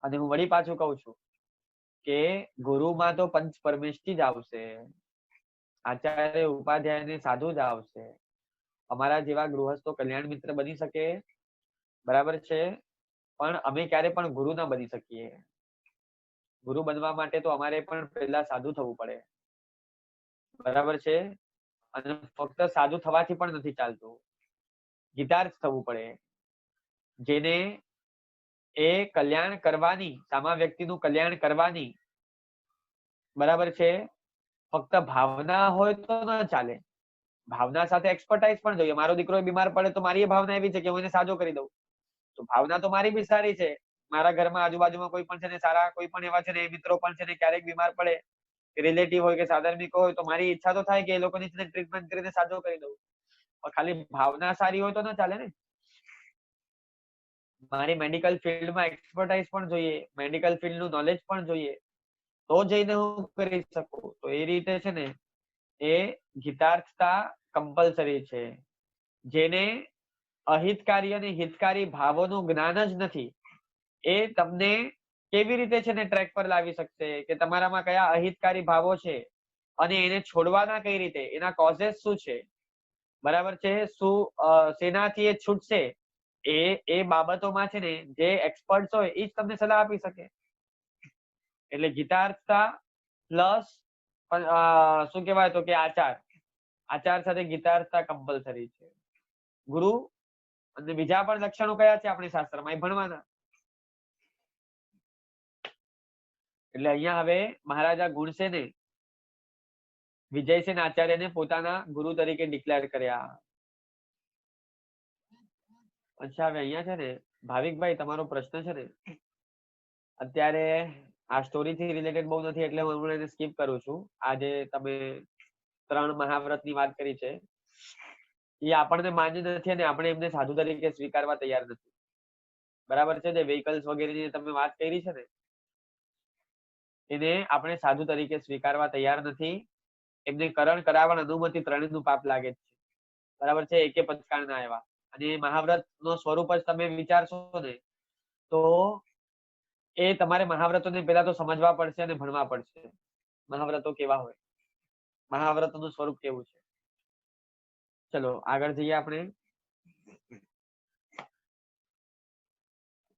અને હું વળી પાછું કહું છું કે ગુરુમાં તો પંચ પરમેષ્ઠી જ આવશે, આચાર્ય ઉપાધ્યાય ને સાધુ જ આવશે. અમારા જેવા ગૃહસ્થો કલ્યાણ મિત્ર બની શકે, બરાબર છે, પણ અમે ક્યારે પણ ગુરુ ના બની શકીએ. ગુરુ બનવા માટે તો અમારે પણ પહેલા સાધુ થવું પડે, બરાબર છે. અને ફક્ત સાધુ થવાથી પણ નથી ચાલતું, ગીતાર્થ થવું પડે. જેને એ કલ્યાણ કરવાની, સામા વ્યક્તિનું કલ્યાણ કરવાની, બરાબર છે, ફક્ત ભાવના હોય તો ન ચાલે, ભાવના સાથે એક્સપર્ટાઇઝ પણ જોઈએ. મારો દીકરો બીમાર પડે તો મારી ભાવના એવી છે કે હું એને સાજો કરી દઉં, તો ભાવના તો મારી બી સારી છે. મારા ઘરમાં આજુબાજુમાં કોઈ પણ છે ને સારા કોઈ પણ એવા છે ને મિત્રો પણ છે ને ક્યારેક બીમાર પડે, રિલેટિવ હોય કે સાધર્મિક હોય, તો મારી ઈચ્છા તો થાય કે એ લોકોની ટ્રીટમેન્ટ કરીને સાજો કરી દઉં. પણ ખાલી ભાવના સારી હોય તો ન ચાલે ને. મારી મેડિકલ ફિલ્ડમાં એક્સપર્ટાઇઝ પણ જોઈએ, મેડિકલ ફિલ્ડનું નોલેજ પણ જોઈએ, તો જઈને હું કરી શકું. તો એ રીતે છે ને એ ગીતાર્થતા કમ્પલસરી છે. જેને અહિતકારી અને હિતકારી ભાવોનું જ્ઞાન જ નથી, એ તમને કેવી રીતે છે ને ટ્રેક પર લાવી શકશે કે તમારામાં કયા અહિતકારી ભાવો છે અને એને છોડવાના કઈ રીતે, એના કોઝેસ શું છે, બરાબર છે, શું શેનાથી એ છૂટશે, એ બાબતોમાં છે ને જે એક્સપર્ટ હોય એ જ તમને સલાહ આપી શકે. એટલે ગીતાર્થતા પ્લસ શું કહેવાય તો કે આચાર સાથે ગીતાર્થતા કમ્પલસરી છે. ગુરુ અને બીજા પણ લક્ષણો કયા છે આપણી શાસ્ત્રમાં એ ભણવાના. એટલે અહીંયા હવે મહારાજા ગુણસેને વિજયસેન આચાર્યને પોતાના ગુરુ તરીકે ડિક્લેર કર્યા. અચ્છા, હવે અહીંયા છે ને ભાવિકભાઈ તમારો પ્રશ્ન છે ને અત્યારે આ સ્ટોરી થી રિલેટેડ બહુ નથી, એટલે હું એને સ્કીપ કરું છું. આજે તમે 3 મહાવ્રતની વાત કરી છે, એ આપણને માન્ય નથી અને આપણે એમને સાધુ તરીકે સ્વીકારવા તૈયાર નથી, બરાબર છે. જે વ્હીકલ્સ વગેરેની તમે વાત કરી છે ને એને આપણે સાધુ તરીકે સ્વીકારવા તૈયાર નથી. એમને કરણ કરાવવાની અનુમતિ 3નું પાપ લાગે છે, બરાબર છે, એકે પચકાણ ના આવ્યા. અને મહાવ્રત નો સ્વરૂપ જ તમે વિચારશો ને તો એ તમારે મહાવ્રતોને પહેલા તો સમજવા પડશે અને ભણવા પડશે. મહાવ્રતો કેવા હોય, મહાવ્રતનું સ્વરૂપ કેવું છે. ચલો આગળ જઈએ આપણે.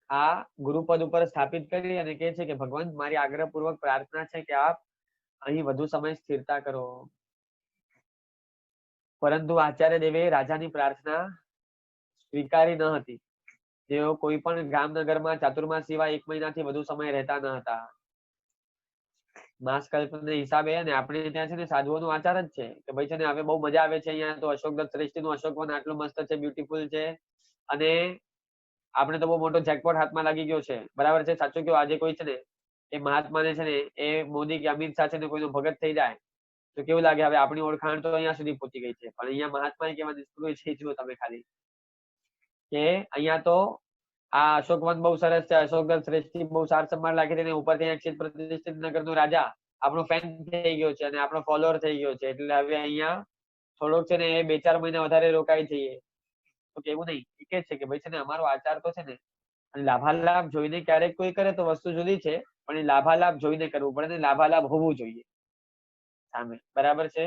આ ગુરુપદ ઉપર સ્થાપિત કરી અને કહે છે કે ભગવાન મારી આગ્રહપૂર્વક પ્રાર્થના છે કે આપ અહીં વધુ સમય સ્થિરતા કરો. પરંતુ આચાર્ય દેવે રાજાની પ્રાર્થના સ્વીકારી ન હતી. તેઓ કોઈ પણ ગામનગરમાં ચાતુર્માસ સિવાય 1 મહિનાથી વધુ સમય રહેતા ન હતા. માસકલ્પના હિસાબે અને આપણે ત્યાં છે ને સાધુઓનો આચાર જ છે કે ભાઈ છે ને હવે બહુ મજા આવે છે અહીંયા તો અશોકદત્ત શ્રેષ્ઠીનું અશોકવન આટલું મસ્ત છે, બ્યુટીફુલ છે, અને આપણે તો બહુ મોટો જેકપોટ હાથમાં લાગી ગયો છે, બરાબર છે. સાચું કહો, આજે કોઈ છે ને એ મહાત્માને છે ને એ મોદી કે અમિત શાહ છે ને કોઈનો ભગત થઈ જાય તો કેવું લાગે, હવે આપણી ઓળખાણ તો અહીંયા સુધી પહોંચી ગઈ છે. પણ અહીંયા મહાત્મા કહેવાની સ્કૂલ છે, જુઓ તમે ખાલી કે અહીંયા તો આ અશોકવન બહુ સરસ છે, અશોકદત્ત શ્રેષ્ઠી બહુ સાર સંભાળ રાખી છે, ઉપર ત્યાં ક્ષેત્ર પ્રતિષ્ઠિત નગરનો રાજા આપણો ફેન થઈ ગયો છે અને આપણો ફોલોઅર થઈ ગયો છે. એટલે હવે અહીંયા થોડોક છે ને એ 2-4 મહિના વધારે રોકાઈ જઈએ તો કેવું નહીં. એ કે છે કે ભાઈ છે ને અમારો આચાર તો છે ને લાભાલાભ જોઈને ક્યારેક કોઈ કરે તો વસ્તુ જુદી છે, પણ એ લાભાલાભ જોઈને કરવું પડે ને લાભાલાભ હોવું જોઈએ સામે, બરાબર છે.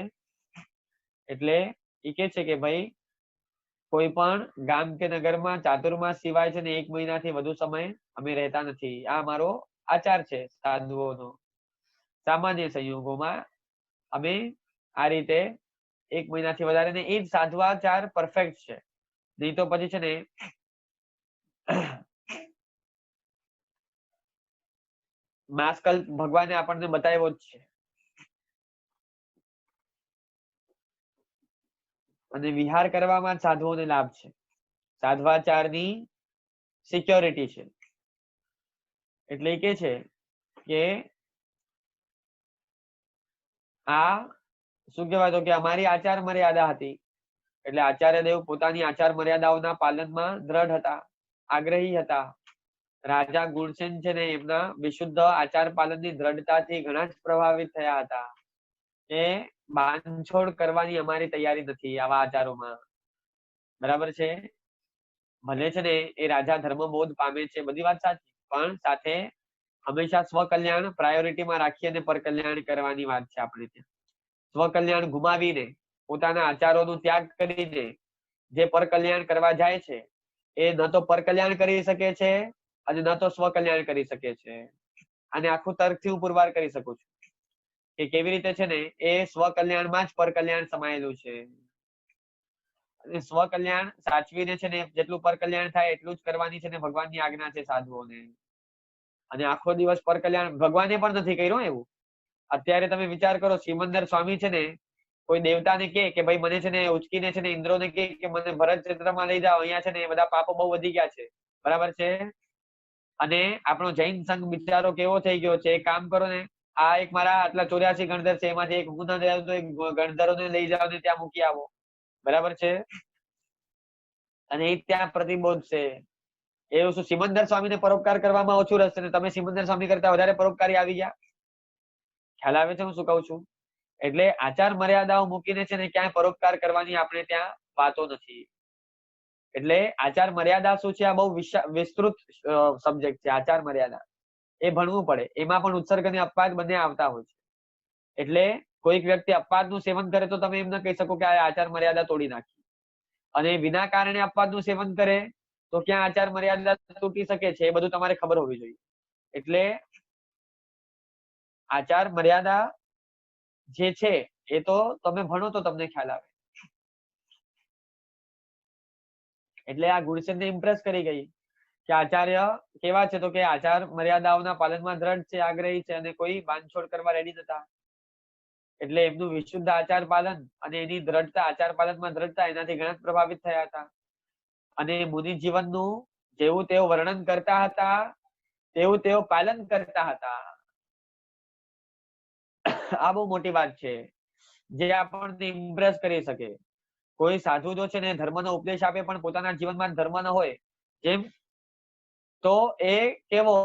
એટલે એ કે છે કે ભાઈ કોઈ પણ ગામ કે નગરમાં ચાતુર્માસ સિવાય છે ને 1 મહિનાથી વધુ સમય અમે રહેતા નથી. આ અમારો આચાર છે સાધુઓનો. સામાન્ય સંયોગોમાં અમે આ રીતે 1 મહિનાથી વધારે, ને એ જ સાધુઆચાર પરફેક્ટ છે. નહીં તો પછી છે ને માસકલ્પ ભગવાને આપણને બતાવ્યો જ છે. અને વિહાર કરવામાં જ સાધુઓને લાભ છે, સાધ્વાચારની સિક્યોરિટી છે. એટલે કે છે કે આ શું કહેવાય તો કે અમારી આચાર મર્યાદા હતી. એટલે આચાર્ય દેવ પોતાની આચાર મર્યાદાઓના પાલનમાં દ્રઢ હતા, આગ્રહી હતા. રાજા ગુણસેન છે ને એમના વિશુદ્ધ આચાર પાલનની દ્રઢતાથી ઘણા જ પ્રભાવિત થયા હતા. એ બાંધછોડ કરવાની અમારી તૈયારી નથી આવા આચારોમાં, બરાબર છે. ભલે છે ને એ રાજા ધર્મબોધ પામે છે, બધી વાત સાચી, પણ સાથે હંમેશા સ્વકલ્યાણ પ્રાયોરિટીમાં રાખી અને પરકલ્યાણ કરવાની વાત છે આપણે ત્યાં. સ્વકલ્યાણ ગુમાવીને પોતાના આચારોનું ત્યાગ કરીને જે પરકલ્યાણ કરવા જાય છે એ ન તો પરકલ્યાણ કરી શકે છે અને ન તો સ્વકલ્યાણ કરી શકે છે. અને આખું તર્કથી હું પુરવાર કરી શકું છું કે કેવી રીતે છે ને એ સ્વકલ્યાણમાં જ પરકલ્યાણ સમાયેલું છે. અને સ્વકલ્યાણ સાચવીને છે ને જેટલું પરકલ્યાણ થાય એટલું જ કરવાની છે ને ભગવાનની આજ્ઞા છે સાધુઓને. અને આખો દિવસ પરકલ્યાણ ભગવાને પણ નથી કર્યું એવું. અત્યારે તમે વિચાર કરો, સિમંદર સ્વામી છે ને કોઈ દેવતાને કે ભાઈ મને છે ને ઉચકીને છે ને ઇન્દ્રોને કે મને ભરત ક્ષેત્રમાં લઈ જાઓ, અહીંયા છે ને બધા પાપો બહુ વધી ગયા છે, બરાબર છે. અને આપણો જૈન સંઘ બિચારો કેવો થઈ ગયો છે, એક કામ કરો ને, આ એક મારા આટલા 84 ગણધર છે એમાંથી એક હું ના તો એક ગણધરોને લઈ જાઓ ને ત્યાં મૂકી આવો, બરાબર છે. અને એ ત્યાં પ્રતિબોધ છે. એવું શું સિમંદર સ્વામીને પરોપકાર કરવામાં ઓછું રસ છે ને તમે સિમંદર સ્વામી કરતા વધારે પરોપકારી આવી ગયા? ખ્યાલ આવે છે હું શું કહું છું? એટલે આચાર મર્યાદાઓ મૂકીને છે ને ક્યાંય પરોપકાર કરવાની આપણે ત્યાં વાતો નથી. એટલે આચાર મર્યાદા શું છે આ બહુ વિસ્તૃત સબ્જેક્ટ છે. આચાર મર્યાદા એ ભણવું પડે. એમાં પણ ઉત્સર્ગ અને અપવાદ બંને આવતા હોય છે. એટલે કોઈક વ્યક્તિ અપવાદનું સેવન કરે તો તમે એમ ન કહી શકો કે આ આચાર મર્યાદા તોડી નાખી. અને વિના કારણે અપવાદનું સેવન કરે તો ક્યાં આચાર મર્યાદા તૂટી શકે છે એ બધું તમારે ખબર હોવી જોઈએ. એટલે આચાર મર્યાદા જે છે એ તો તમે ભણો તો તમને ખ્યાલ આવે. એટલે આ ગુણસેનને ઇમ્પ્રેસ કરી ગઈ કે આચાર્ય કેવા છે તો કે આચાર મર્યાદાઓના પાલનમાં દ્રઢ છે, આગ્રહી છે અને કોઈ બાંધછોડ કરવા રેડી નતા. એટલે એમનું વિશુદ્ધ આચાર પાલન અને એની દ્રઢતા, આચાર પાલનમાં દ્રઢતા, એનાથી ઘણા પ્રભાવિત થયા હતા. અને મુનિ જીવનનું જેવું તેઓ વર્ણન કરતા હતા તેવું તેઓ પાલન કરતા હતા. આ બહુ મોટી વાત છે જે આપણને ઇમ્પ્રેસ કરી શકે. કોઈ સાધુ જો છે ને ધર્મનો ઉપદેશ આપે પણ પોતાના જીવનમાં ધર્મ ન હોય, જેમ તો એ કેવો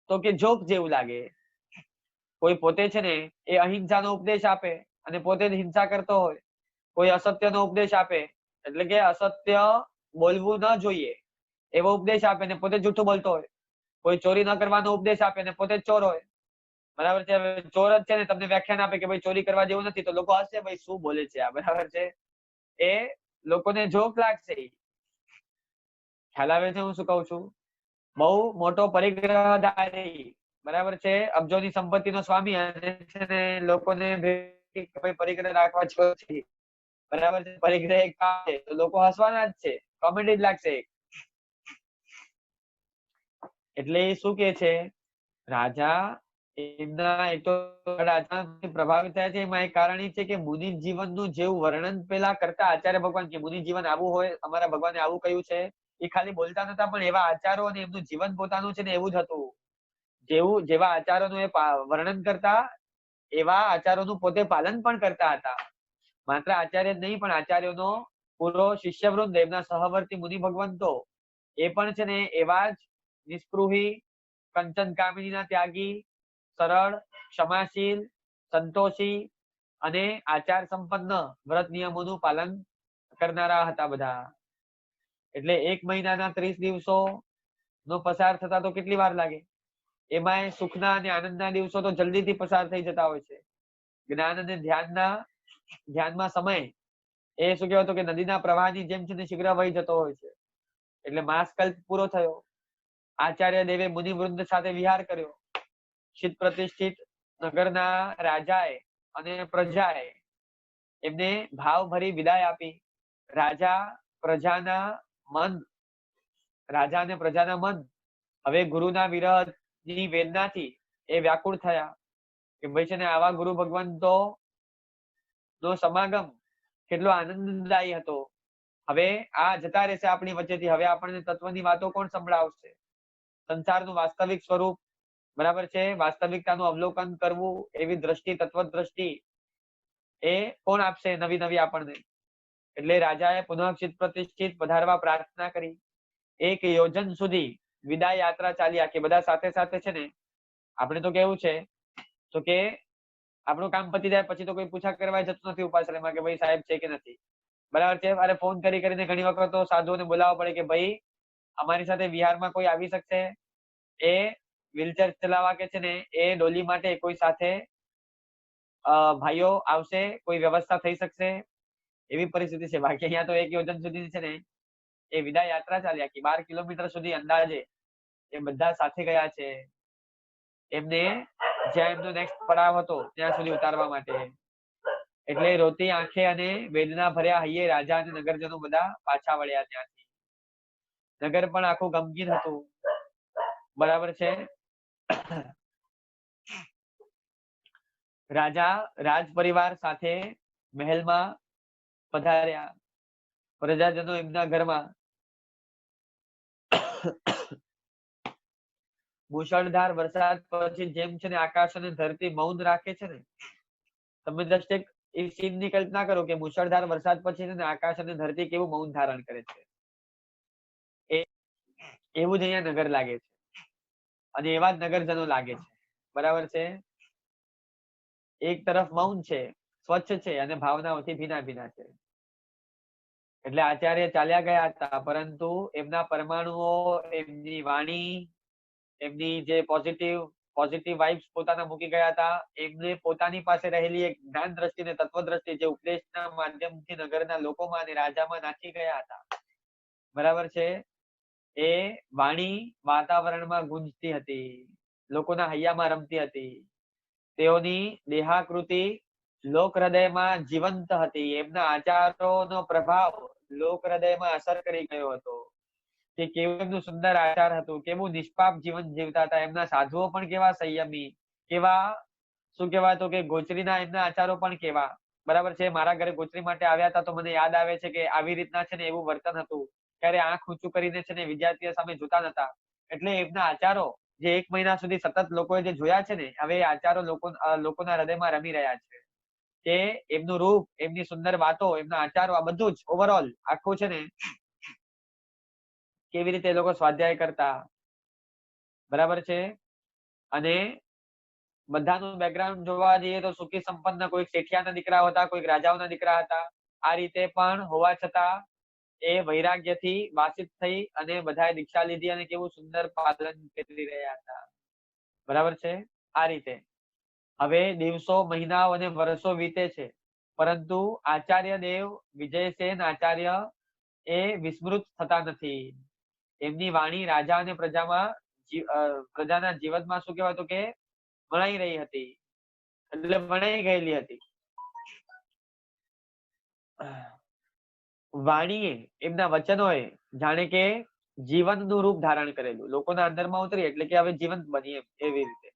તો કે જોક જેવું લાગે. કોઈ પોતે છે ને એ અહિંસાનો ઉપદેશ આપે અને પોતે જ હિંસા કરતો હોય, કોઈ અસત્યનો ઉપદેશ આપે એટલે કે અસત્ય બોલવું ન જોઈએ એવો ઉપદેશ આપે ને પોતે જૂઠું બોલતો હોય, કોઈ ચોરી ન કરવાનો ઉપદેશ આપે ને પોતે જ ચોર હોય, બરાબર છે. ચોર જ છે ને તમને વ્યાખ્યાન આપે કે ભાઈ ચોરી કરવા જેવું નથી તો લોકો હશે ભાઈ શું બોલે છે આ, બરાબર છે. એ લોકોને જોક લાગશે. ખ્યાલ આવે છે હું શું કહું છું? બહુ મોટો પરિગ્રહધારી, બરાબર છે, અબજોની સંપત્તિનો સ્વામી અને છે ને લોકોને પરિગ્રહ રાખવા છે, બરાબર છે. પરિગ્રહ એક કામ છે તો લોકો હસવાના જ છે, કોમેડી જ લાગશે. એટલે એ શું કે છે રાજા એમના એક તો રાજા પ્રભાવિત થયા છે. એમાં એક કારણ એ છે કે મુનિ જીવનનું જેવું વર્ણન પેલા કરતા આચાર્ય ભગવાન કે મુનિ જીવન આવું હોય, અમારા ભગવાને આવું કહ્યું છે, એ ખાલી બોલતા નતા પણ એવા આચારો અને એમનું જીવન પોતાનું છે ને એવું જ હતું. જેવા આચારોનું એ વર્ણન કરતા એવા આચારોનું પોતે પાલન પણ કરતા હતા. માત્ર આચાર્ય જ નહીં પણ આચાર્યોનો પૂરો શિષ્યવૃંદ, એમના સહવર્તી મુનિ ભગવંતો એ પણ છે ને એવા જ નિસ્પૃહી, કંચન કામિનીના ત્યાગી, સરળ, ક્ષમાશીલ, સંતોષી અને આચાર સંપન્ન વ્રત નિયમોનું પાલન કરનારા હતા બધા. એટલે 1 મહિનાના 30 દિવસો નો પસાર થતા તો કેટલી વાર લાગે? એમાંય સુખના અને આનંદના દિવસો તો જલ્દીથી પસાર થઈ જતા હોય છે. જ્ઞાન અને ધ્યાનમાં સમય એ શું કહેવાય કે નદીના પ્રવાહની જેમ છે ને શીઘ્ર વહી જતો હોય છે. એટલે માસકલ્પ પૂરો થયો. આચાર્ય દેવે મુનિ વૃંદ સાથે વિહાર કર્યો. ચિત્ત પ્રતિષ્ઠિત નગરના રાજાએ અને પ્રજાએ એમને ભાવભરી વિદાય આપી. રાજા અને પ્રજાના મન હવે ગુરુના વિરહની વેદનાથી એ વ્યાકુળ થયા કે ભાઈ છે ને આવા ગુરુ ભગવંતો નો સમાગમ કેટલો આનંદદાયી હતો. હવે આ જતા રહેશે આપણી વચ્ચેથી, હવે આપણને તત્વની વાતો કોણ સંભળાવશે? સંસારનું વાસ્તવિક સ્વરૂપ, બરાબર છે, વાસ્તવિકતાનું અવલોકન કરવું એવી દ્રષ્ટિ, તત્વ દ્રષ્ટિ એ કોણ આપશે નવી નવી આપણને? એટલે રાજાએ પુનઃ ચિત્ત પ્રતિષ્ઠિત પધારવા પ્રાર્થના કરી. 1 યોજન સુધી વિદાય યાત્રા ચાલ્યા કે બધા સાથે સાથે છે ને, આપણે તો કેવું છે તો કે આપણું કામ પતી જાય પછી તો કોઈ પૂછા કરવા જતું નથી ઉપાશ્રયમાં કે ભાઈ સાહેબ છે કે નથી, બરાબર છે. અરે ફોન કરીને ઘણી વખત તો સાધુઓને બોલાવવા પડે કે ભાઈ અમારી સાથે વિહારમાં કોઈ આવી શકશે? એ વ્હીલચેર ચલાવવા કે છે ને એ ડોલી માટે કોઈ સાથે ભાઈઓ આવશે, કોઈ વ્યવસ્થા થઈ શકશે એવી પરિસ્થિતિ છે. બાકી અહીંયા તો 1 યોજન સુધી છે ને એ વિદાય યાત્રા ચાલી આખી 12 કિલોમીટર સુધી અંદાજે એ બધા સાથે ગયા છે એમને જ્યાં એમનો નેક્સ્ટ પડાવ હતો ત્યાં સુધી ઉતારવા માટે. એટલે રોતી આંખે અને વેદના ભર્યા હૈયે રાજા અને નગરજનો બધા પાછા વળ્યા ત્યાંથી. નગર પણ આખું ગમગીન હતું. બરાબર છે. રાજા રાજ પરિવાર સાથે મહેલમાં પધાર્યા. પ્રજાજનો એમના ઘરમાં મુશળધાર વરસાદ પછી જેમ છે ને આકાશ અને ધરતી મૌન રાખે છે ને, તમે જસ્ટ એક એ સીન ની કલ્પના કરો કે મુશળધાર વરસાદ પછી છે ને આકાશ અને ધરતી કેવું મૌન ધારણ કરે છે, એવું જ અહીંયા નગર લાગે છે અને એવા જ નગરજનો લાગે છે. બરાબર છે. એક તરફ મૌન છે, સ્વચ્છ છે અને ભાવનાઓથી ભીના ભીના છે. એટલે આચાર્ય ચાલ્યા ગયા હતા, પરંતુ એમના પરમાણુઓ, એમની વાણી, એમની જે પોઝિટિવ વાઇબ્સ પોતાના મૂકી ગયા હતા. એમને પોતાની પાસે રહેલી એક જ્ઞાન દ્રષ્ટિ ને તત્વ દ્રષ્ટિ જે ઉપદેશના માધ્યમથી નગરના લોકોમાં અને રાજામાં નાખી ગયા હતા. બરાબર છે. એ વાણી વાતાવરણમાં ગુંજતી હતી, લોકોના હૈયામાં રમતી હતી. તેઓની દેહાકૃતિ લોક હૃદયમાં જીવંત હતી. એમના આચારોનો પ્રભાવ લોક હૃદયમાં અસર કરી ગયો હતો. કે કેવું એમનું સુંદર આચાર હતું, કેવું નિષ્પાપ જીવન જીવતા હતા. એમના સાધુઓ પણ કેવા સંયમી, કેવા શું કહેવાય તો કે ગોચરીના એમના આચારો પણ કેવા. બરાબર છે. મારા ઘરે ગોચરી માટે આવ્યા હતા તો મને યાદ આવે છે કે આવી રીતના છે ને એવું વર્તન હતું. ત્યારે આંખ ઊંચું કરીને છે ને વિદ્યાર્થીઓ સામે જોતા નતા. એટલે એમના આચારો જે 1 મહિના સુધી સતત લોકોએ જે જોયા છે ને, હવે એ આચારો લોકોના હૃદયમાં રમી રહ્યા છે. કે એમનું રૂપ, એમની સુંદર વાતો, એમના આચારો, આ બધું જ ઓવરઓલ આખું છે ને કેવી રીતે એ લોકો સ્વાધ્યાય કરતા. બરાબર છે. અને બધાનું બેકગ્રાઉન્ડ જોવા જઈએ તો સુખી સંપન્ન, કોઈ શેઠિયાના દીકરા હતા, કોઈ રાજાઓના દીકરા હતા. આ રીતે પણ હોવા છતાં એ વૈરાગ્યથી વાસિત થઈ અને બધાએ દીક્ષા લીધી અને કેવું સુંદર પાલન કરી રહ્યા હતા. બરાબર છે. આ રીતે હવે દિવસો, મહિનાઓ અને વર્ષો વીતે છે, પરંતુ આચાર્ય દેવ વિજયસેન આચાર્ય એ વિસ્મૃત થતા નથી. એમની વાણી રાજા અને પ્રજાના જીવનમાં શું કહેવાય તો કે વણાઈ રહી હતી, એટલે વણાઈ ગયેલી હતી. વાણીએ, એમના વચનોએ જાણે કે જીવનનું રૂપ ધારણ કરેલું, લોકોના અંદરમાં ઉતરી એટલે કે હવે જીવંત બની એવી રીતે.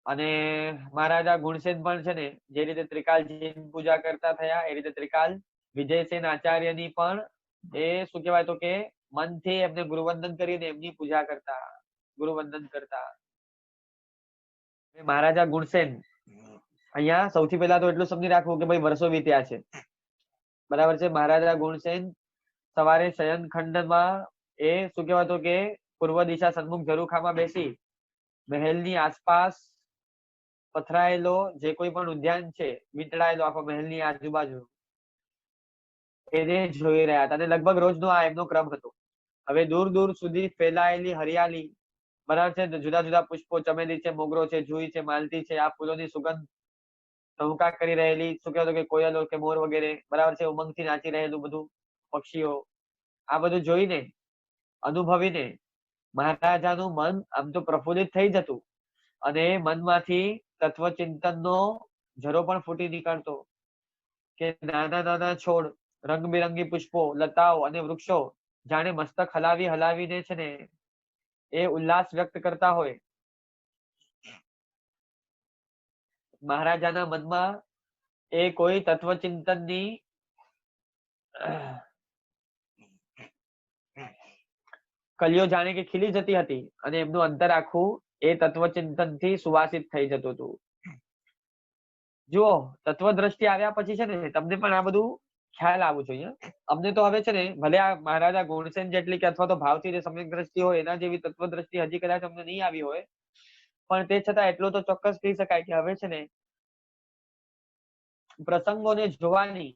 અને મહારાજા ગુણસેન પણ છે ને જે રીતે ત્રિકાલજીની પૂજા કરતા થયા, એ રીતે ત્રિકાલ વિજયસેન આચાર્યની પણ એ શું કહેવાય તો કે મનથી એમને ગુરુવંદન કરીને એમની પૂજા કરતા, ગુરુવંદન કરતા. મહારાજા ગુણસેન, અહીંયા સૌથી પહેલા તો એટલું સમજી રાખવું કે ભાઈ વર્ષો વીત્યા છે. બરાબર છે. મહારાજા ગુણસેન સવારે શયન ખંડમાં એ શું કહેવાય તો કે પૂર્વ દિશા સન્મુખ ઝરૂખામાં બેસી મહેલની આસપાસ પથરાયેલો જે કોઈ પણ ઉદ્યાન છે, વીંટળાયેલો આખો મહેલની આજુબાજુ, એને જોઈ રહ્યા હતા. અને લગભગ રોજનો આ એમનો ક્રમ હતો. હવે દૂર દૂર સુધી ફેલાયેલી હરિયાળી, બરાબર છે, જુદા જુદા પુષ્પો, ચમેલી છે, મોગરો છે, જુઈ છે, માલતી છે, આ ફૂલોની સુગંધ ટહુકા કરી રહેલી, શું કહેવાય કે કોયલો કે મોર વગેરે, બરાબર છે, ઉમંગથી નાચી રહેલું બધું પક્ષીઓ, આ બધું જોઈને, અનુભવીને મહારાજાનું મન આમ તો પ્રફુલ્લિત થઈ જતું અને મનમાંથી તત્વચિંતનનો ઝરો પણ ફૂટી નીકળતો. કે નાના નાના છોડ, રંગબેરંગી પુષ્પો, લતાઓ અને વૃક્ષો જાણે મસ્તક હલાવીને છે ને એ ઉલ્લાસ વ્યક્ત કરતા હોય. મહારાજાના મનમાં એ કોઈ તત્વચિંતનની કલીઓ જાણે કે ખીલી જતી હતી અને એમનું અંતર આખું એ તત્વચિંતનથી સુવાસિત થઈ જતું હતું. જુઓ, તત્વદ્રષ્ટિ આવ્યા પછી છે ને તમને પણ આ બધું ખ્યાલ આવવું જોઈએ. અમને તો હવે છે ને ભલે આ મહારાજા ગુણસેન જેટલી કે અથવા તો ભાવથી જે સમ્યક દ્રષ્ટિ હોય એના જેવી તત્વદ્રષ્ટિ હજી કદાચ અમને નહીં આવી હોય, પણ તે છતાં એટલું તો ચોક્કસ કહી શકાય કે હવે છે ને પ્રસંગોને જોવાની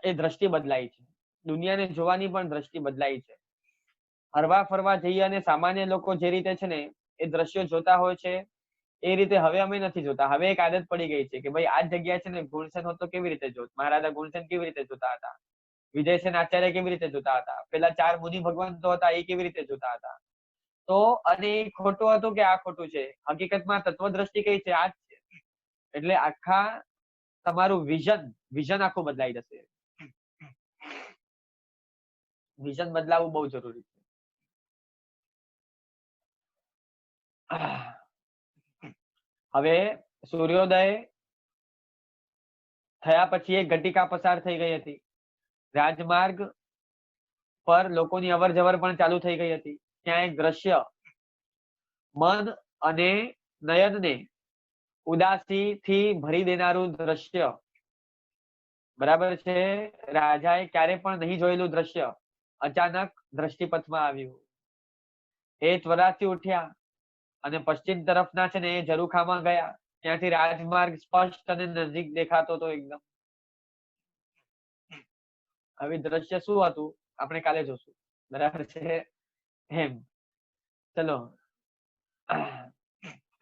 એ દ્રષ્ટિ બદલાઈ છે. દુનિયાને જોવાની પણ દ્રષ્ટિ બદલાઈ છે. હરવા ફરવા જઈએ અને સામાન્ય લોકો જે રીતે છે ને એ દ્રશ્યો જોતા હોય છે એ રીતે હવે અમે નથી જોતા. હવે એક આદત પડી ગઈ છે કે ભાઈ આ જગ્યા છે ને ગુણસેન હોત તો કેવી રીતે જોત, મહારાજા ગુણસેન કેવી રીતે જોતા હતા, વિજયસેન આચાર્ય કેવી રીતે જોતા હતા, પેલા 4 મુનિ ભગવંતો હતા એ કેવી રીતે જોતા હતા. તો અને એ ખોટું હતું કે આ ખોટું છે? હકીકતમાં તત્વદ્રષ્ટિ કઈ છે? આ જ છે. એટલે આખા તમારું વિઝન આખું બદલાઈ જશે. વિઝન બદલાવવું બહુ જરૂરી છે. હવે સૂર્યોદય થયા પછી એક ઘટિકા પસાર થઈ ગઈ હતી. રાજમાર્ગ પર લોકોની અવર જવર પણ ચાલુ થઈ ગઈ હતી. ત્યાં એક દ્રશ્ય મન અને નયનને ઉદાસીથી ભરી દેનારું દ્રશ્ય, બરાબર છે, રાજાએ ક્યારે પણ નહીં જોયેલું દ્રશ્ય અચાનક દ્રષ્ટિપથમાં આવ્યું. એ ત્વરાથી ઉઠ્યા અને પશ્ચિમ તરફના છે ને એ ઝરૂખામાં ગયા. ત્યાંથી રાજમાર્ગ સ્પષ્ટ અને નજીક દેખાતો હતો એકદમ. હવે દ્રશ્ય શું હતું આપણે કાલે જોશું, બરાબર છે એમ. ચલો,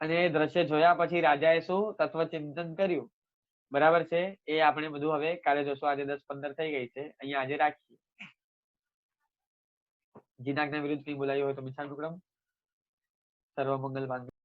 અને એ દ્રશ્ય જોયા પછી રાજાએ શું તત્વચિંતન કર્યું, બરાબર છે, એ આપણે બધું હવે કાલે જોશું. આજે 10:15 થઈ ગઈ છે, અહીંયા આજે રાખીએ. જીનાજ્ઞા વિરુદ્ધ કંઈ બોલાયું હોય તો મિચ્છામી દુક્કડમ. સર્વ મંગલ માંગલ્યે